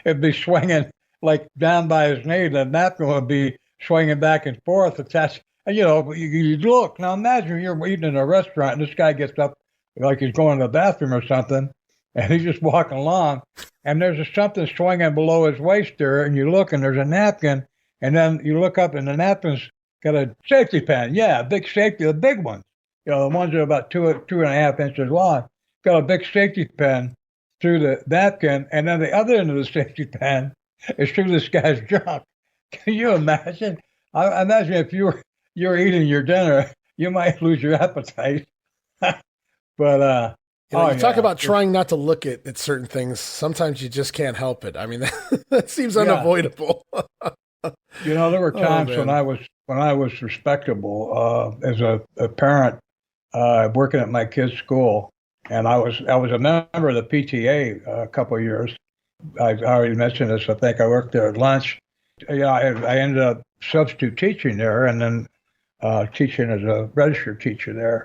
it'd be swinging like down by his knee. The napkin would be swinging back and forth. Attached, and you'd look. Now imagine you're eating in a restaurant, and this guy gets up like he's going to the bathroom or something, and he's just walking along, and there's something swinging below his waist there, and you look, and there's a napkin, and then you look up, and the napkin's got a safety pin. Yeah, a big safety, the big ones. The ones that are about 2.5 inches long. Got a big safety pin through the napkin, and then the other end of the safety pin is through this guy's junk. Can you imagine? I imagine if you're eating your dinner, you might lose your appetite. But talk about trying not to look at certain things. Sometimes you just can't help it. I mean, that seems unavoidable. There were times when I was respectable as a parent, working at my kid's school, and I was a member of the PTA a couple of years. I already mentioned this. I think I worked there at lunch. I ended up substitute teaching there, and then teaching as a registered teacher there.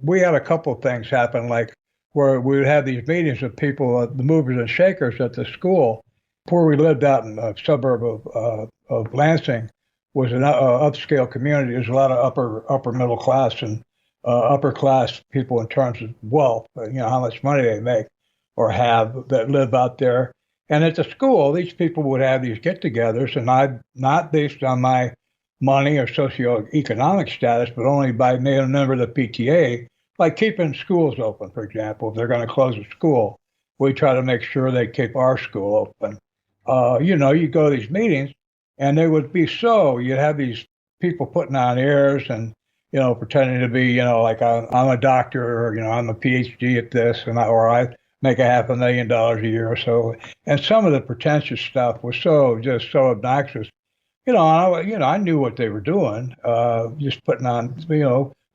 We had a couple of things happen, like where we would have these meetings with people, the movers and shakers at the school. Where we lived out in a suburb of Lansing was an upscale community. There's a lot of upper middle class and upper class people in terms of wealth, how much money they make or have that live out there. And at the school, these people would have these get-togethers, and not based on my money or socioeconomic status, but only by being a member of the PTA, like keeping schools open, for example. If they're going to close a school, we try to make sure they keep our school open. You go to these meetings, and they would be you'd have these people putting on airs and, pretending to be, like I'm a doctor, or, I'm a PhD at this, or I make $500,000 a year or so. And some of the pretentious stuff was so obnoxious. I knew what they were doing, just putting on,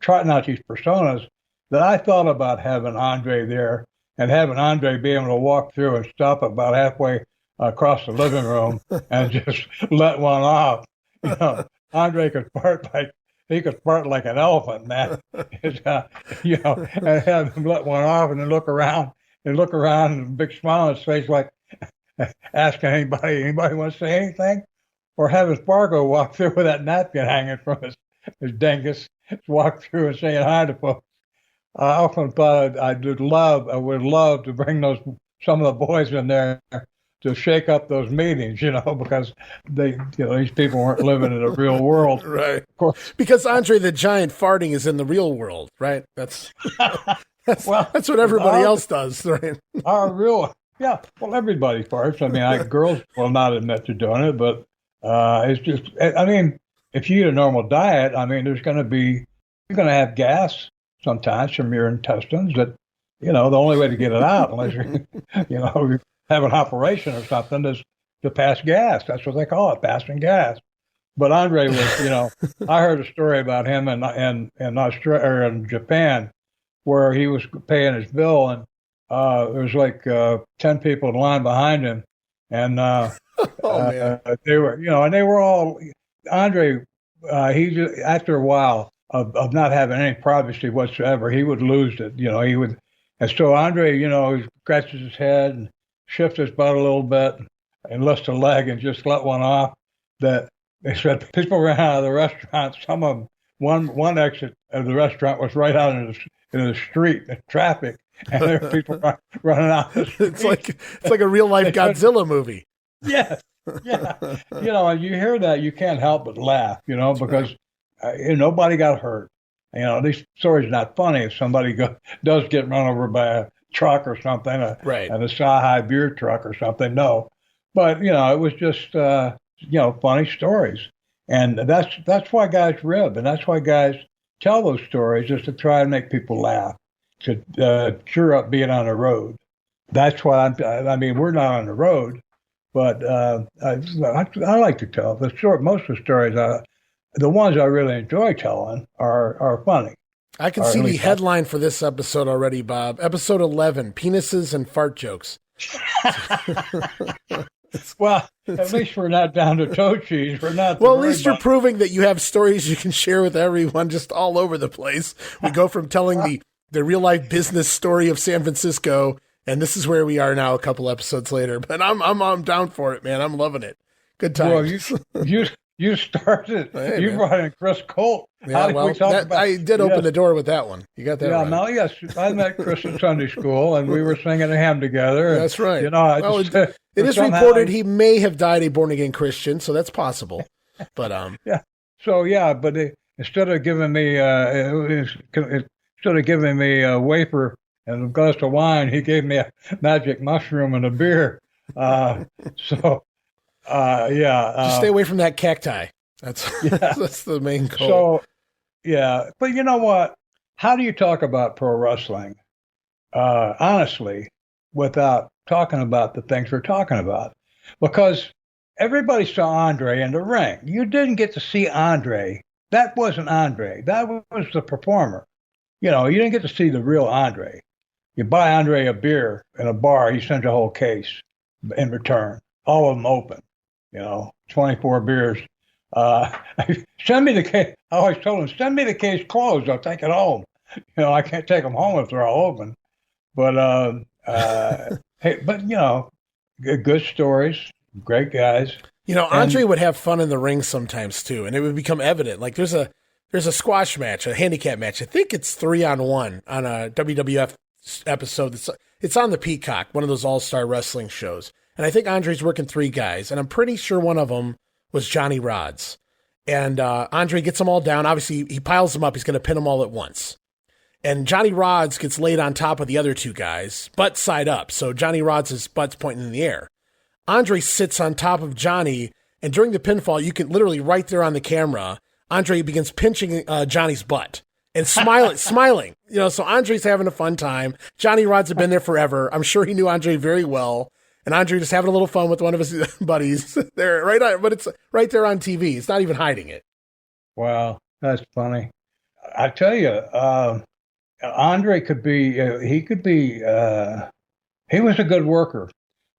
trotting out these personas, that I thought about having Andre there and having Andre be able to walk through and stop about halfway across the living room and just let one off. Andre could fart like an elephant, man. And have him let one off and then look around and a big smile on his face, like asking anybody wants to say anything, or having Fargo walk through with that napkin hanging from his dingus, walk through and saying hi to folks. I often thought I would love to bring some of the boys in there to shake up those meetings, because these people weren't living in the real world. Right. Of course. Because Andre the Giant farting is in the real world, right? That's what everybody else does, right? Well, everybody farts. I mean, girls will not admit to doing it, but it's just, if you eat a normal diet, you're going to have gas sometimes from your intestines that, the only way to get it out, unless you have an operation or something, is to pass gas. That's what they call it, passing gas. But Andre was, I heard a story about him in Australia or in Japan, where he was paying his bill, and there was like 10 people in line behind him, and they were, and they were all Andre. He just, after a while, of not having any privacy whatsoever. He would lose it, he would. And so Andre, he scratches his head and shifts his butt a little bit and lifts a leg and just let one off. That they said people ran out of the restaurant. Some of them, one exit of the restaurant was right out into the street, in traffic, and there were people running out the street. It's like a real life Godzilla movie. Yes, yeah. And you hear that, you can't help but laugh, because nobody got hurt. These stories are not funny if somebody does get run over by a truck or something, right, and a Sahai beer truck or something. No, but it was just funny stories, and that's why guys rib, and that's why guys tell those stories, is to try and make people laugh, to cheer up being on the road. That's why we're not on the road, but I like to tell the story. Most of the stories, the ones I really enjoy telling, are funny. I can see the headline for this episode already, Bob. Episode 11, Penises and Fart Jokes. Well, at least we're not down to toe cheese. We're not. Well, at least you're proving that you have stories you can share with everyone just all over the place. We go from telling the real life business story of San Francisco, and this is where we are now a couple episodes later. But I'm down for it, man. I'm loving it. Good times. Well, you started. Hey, you man. brought in Chris Colt. Yeah, I did open the door with that one. You got that right. No, yes. I met Chris in Sunday school, and we were singing a hymn together. That's right. It is reported he may have died a born-again Christian, so that's possible. But yeah. So but instead of giving me a wafer and a glass of wine, he gave me a magic mushroom and a beer. Just stay away from that cacti. That's the main goal. So, but you know what? How do you talk about pro wrestling, honestly, without talking about the things we're talking about? Because everybody saw Andre in the ring. You didn't get to see Andre. That wasn't Andre. That was the performer. You didn't get to see the real Andre. You buy Andre a beer in a bar, he sends a whole case in return. All of them open. 24 beers. Send me the case. I always told him, send me the case closed. I'll take it home. I can't take them home if they're all open. But good stories, great guys. Andre would have fun in the ring sometimes too, and it would become evident. Like there's a squash match, a handicap match. I think it's 3-on-1 on a WWF episode. It's on the Peacock, one of those all-star wrestling shows. And I think Andre's working 3 guys, and I'm pretty sure one of them was Johnny Rodz. And Andre gets them all down. Obviously, he piles them up. He's going to pin them all at once. And Johnny Rodz gets laid on top of the other 2 guys, butt side up. So Johnny Rodz's butt's pointing in the air. Andre sits on top of Johnny, and during the pinfall, you can literally right there on the camera, Andre begins pinching Johnny's butt and smiling. So Andre's having a fun time. Johnny Rodz had been there forever. I'm sure he knew Andre very well. And Andre just having a little fun with one of his buddies there, but it's right there on TV. It's not even hiding it. Wow, that's funny. I tell you, Andre he was a good worker.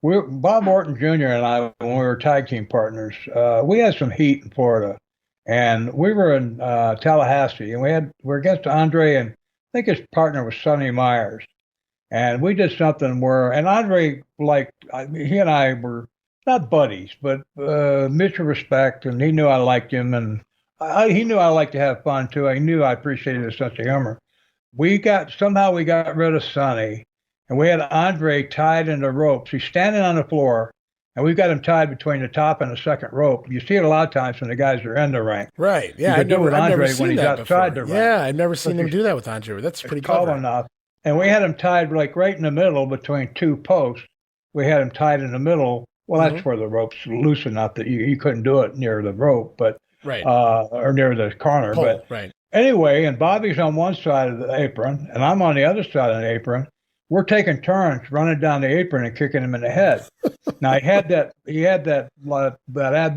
Bob Orton Jr. and I, when we were tag team partners, we had some heat in Florida, and we were in Tallahassee, and we were against Andre, and I think his partner was Sonny Myers. And we did something and Andre, he and I were not buddies, but mutual respect, and he knew I liked him, and he knew I liked to have fun, too. I knew I appreciated his sense of humor. Somehow we got rid of Sonny, and we had Andre tied in the ropes. He's standing on the floor, and we've got him tied between the top and the second rope. You see it a lot of times when the guys are in the ring. Right, yeah. I've never seen that outside the ring. Yeah, I've never seen him do that with Andre. That's pretty clever. Enough. And we had him tied right in the middle between 2 posts. We had him tied in the middle. Well, that's where the rope's loose enough that you couldn't do it near the rope, but right, or near the corner. Pole, but right. Anyway, and Bobby's on one side of the apron, and I'm on the other side of the apron. We're taking turns running down the apron and kicking him in the head. Now he had that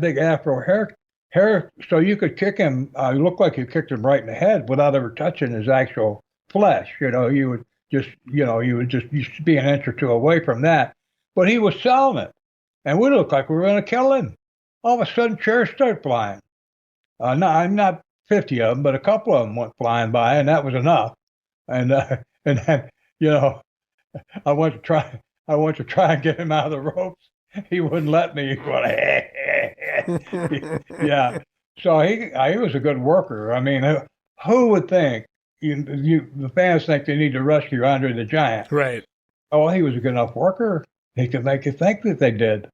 big afro hair, so you could kick him. It looked like you kicked him right in the head without ever touching his actual flesh. You would just be an inch or 2 away from that. But he was selling it, and we looked like we were going to kill him. All of a sudden, chairs start flying. No, I'm not 50 of them, but a couple of them went flying by, and that was enough. And and then, you know, I went to try and get him out of the ropes. He wouldn't let me. He went, yeah. So he was a good worker. I mean, who would think? The fans think they need to rescue Andre the Giant. Right. Oh, he was a good enough worker. He could make you think that they did,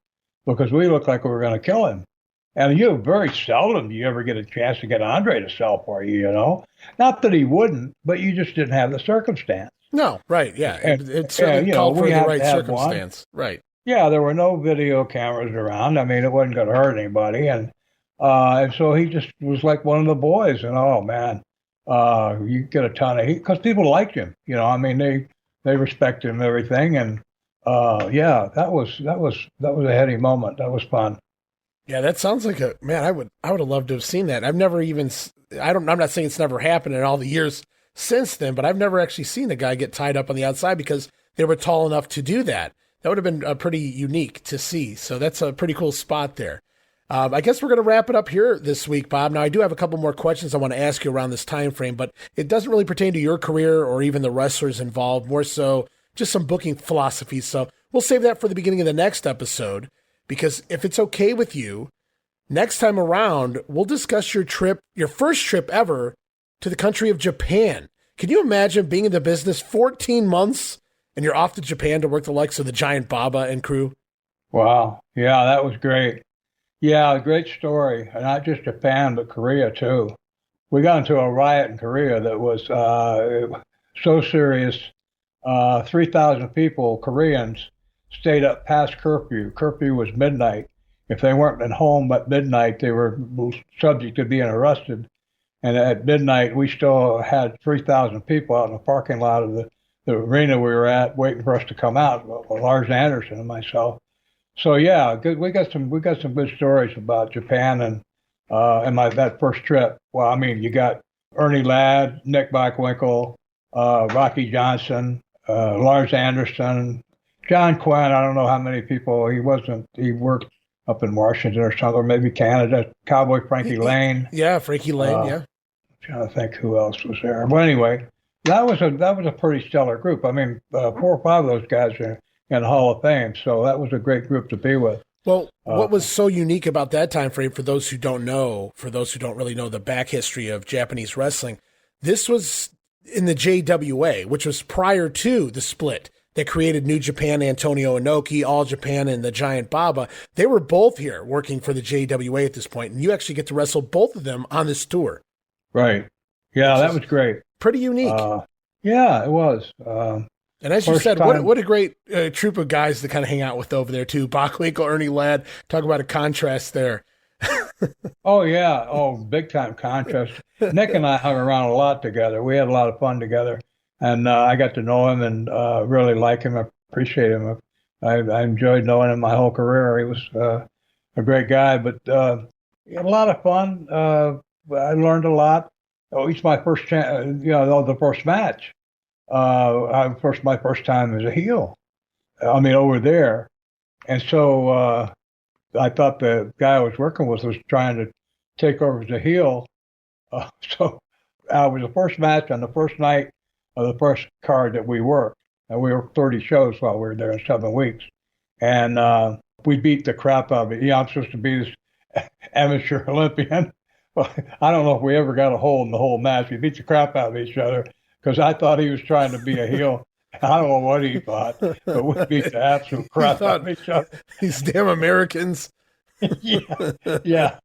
because we looked like we were going to kill him. And very seldom do you ever get a chance to get Andre to sell for you, you know. Not that he wouldn't, but you just didn't have the circumstance. No, right, yeah. It certainly called for the right circumstance. Right. Yeah, there were no video cameras around. I mean, it wasn't going to hurt anybody. And so he just was like one of the boys. And, oh, man, you get a ton of heat because people liked him. You know, I mean, they respected him and everything. And, yeah, that was a heady moment. That was fun. Yeah, that sounds like I would have loved to have seen that. I've never even, I'm not saying it's never happened in all the years since then, but I've never actually seen a guy get tied up on the outside because they were tall enough to do that. That would have been pretty unique to see. So that's a pretty cool spot there. I guess we're going to wrap it up here this week, Bob. Now, I do have a couple more questions I want to ask you around this time frame, but it doesn't really pertain to your career or even the wrestlers involved, more so just some booking philosophies. So we'll save that for the beginning of the next episode, because if it's okay with you, next time around, we'll discuss your first trip ever to the country of Japan. Can you imagine being in the business 14 months and you're off to Japan to work the likes of the Giant Baba and crew? Wow. Yeah, that was great. Yeah, great story. And not just Japan, but Korea too. We got into a riot in Korea that was so serious. 3,000 people, Koreans, stayed up past curfew. Curfew was midnight. If they weren't at home at midnight, they were subject to being arrested. And at midnight, we still had 3,000 people out in the parking lot of the arena we were at, waiting for us to come out. Lars Anderson and myself. So yeah, good. We got some good stories about Japan and that first trip. Well, I mean, you got Ernie Ladd, Nick Bockwinkel, Rocky Johnson, Lars Anderson, John Quinn. I don't know how many people. He worked up in Washington or something, or maybe Canada. Cowboy Frankie Lane. Yeah, Frankie Lane. Yeah. I'm trying to think who else was there. Well, anyway, that was a pretty stellar group. I mean, 4 or 5 of those guys are in the Hall of Fame, so that was a great group to be with. Well, what was so unique about that time frame, for those who don't really know the back history of Japanese wrestling, this was in the JWA, which was prior to the split that created New Japan, Antonio Inoki, All Japan, and the Giant Baba. They were both here working for the JWA at this point, and you actually get to wrestle both of them on this tour. Right. Yeah, that was great. Pretty unique. Yeah, it was. And as you said, what a great troop of guys to kind of hang out with over there, too. Bockwinkel, Ernie Ladd. Talk about a contrast there. Oh, yeah. Oh, big time contrast. Nick and I hung around a lot together. We had a lot of fun together. And I got to know him and really like him, appreciate him. I enjoyed knowing him my whole career. He was a great guy, but a lot of fun. I learned a lot. Oh, it's my first chance, the first match. My first time as a heel. I mean, over there. And so I thought the guy I was working with was trying to take over as a heel. So it was the first match on the first night of the first card that we worked. And we worked 30 shows while we were there in 7 weeks. And we beat the crap out of it. Yeah, I'm supposed to be this amateur Olympian. Well, I don't know if we ever got a hold in the whole match. We beat the crap out of each other because I thought he was trying to be a heel. I don't know what he thought, but we beat the absolute crap out of each other. These damn Americans. Yeah.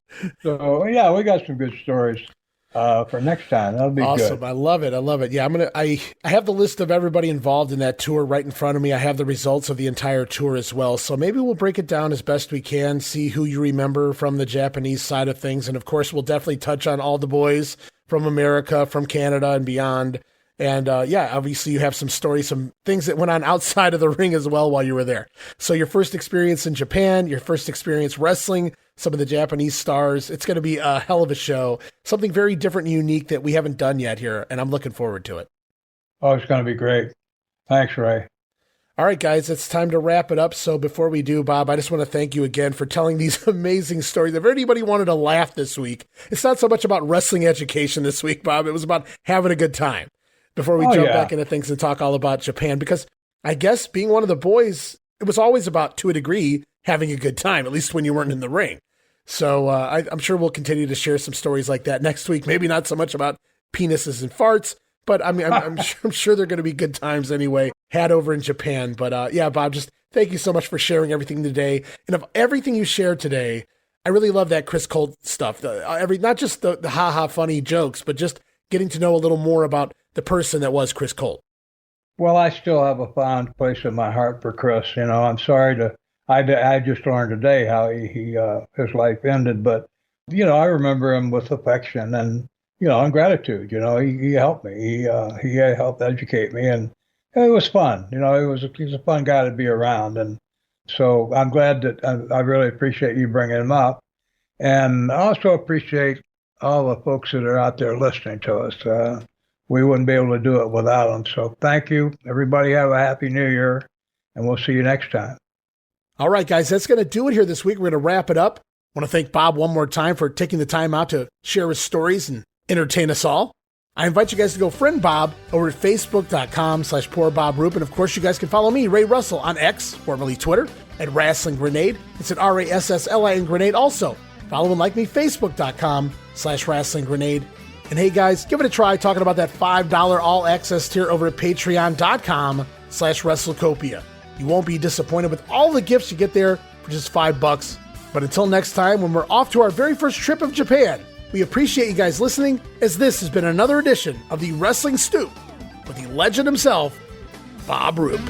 So, yeah, we got some good stories for next time. That'll be awesome. Good. I love it. Yeah, I have the list of everybody involved in that tour right in front of me. I have the results of the entire tour as well. So maybe we'll break it down as best we can, see who you remember from the Japanese side of things. And of course, we'll definitely touch on all the boys from America, from Canada and beyond. And obviously you have some stories, some things that went on outside of the ring as well while you were there. So your first experience in Japan, your first experience wrestling some of the Japanese stars. It's going to be a hell of a show, something very different and unique that we haven't done yet here. And I'm looking forward to it. Oh, it's going to be great. Thanks, Ray. All right, guys, it's time to wrap it up. So before we do, Bob, I just want to thank you again for telling these amazing stories. If anybody wanted to laugh this week, it's not so much about wrestling education this week, Bob. It was about having a good time before we jump back into things and talk all about Japan. Because I guess being one of the boys, it was always about, to a degree, having a good time, at least when you weren't in the ring. So I'm sure we'll continue to share some stories like that next week. Maybe not so much about penises and farts, but I mean, I'm sure they're going to be good times anyway, had over in Japan. But yeah, Bob, just thank you so much for sharing everything today. And of everything you shared today, I really love that Chris Colt stuff. Not just the ha-ha funny jokes, but just getting to know a little more about the person that was Chris Colt. Well, I still have a fond place in my heart for Chris. You know, I'm sorry I just learned today how he his life ended, but you know, I remember him with affection and, you know, and gratitude. You know, he helped me. He helped educate me, and it was fun. You know, he's a fun guy to be around, and so I'm glad that I really appreciate you bringing him up, and I also appreciate all the folks that are out there listening to us. We wouldn't be able to do it without them. So thank you, everybody. Have a happy New Year, and we'll see you next time. All right, guys, that's going to do it here this week. We're going to wrap it up. I want to thank Bob one more time for taking the time out to share his stories and entertain us all. I invite you guys to go friend Bob over at facebook.com/PoorBobRoop. And of course, you guys can follow me, Ray Russell, on X, formerly Twitter, at Wrestling Grenade. It's at RASSLIN Grenade. Also, follow and like me, facebook.com/Wrestling Grenade. And hey, guys, give it a try talking about that $5 all access tier over at patreon.com/WrestleCopia. You won't be disappointed with all the gifts you get there for just $5. But until next time, when we're off to our very first trip of Japan, we appreciate you guys listening, as this has been another edition of the Wrestling Stoop with the legend himself, Bob Roop.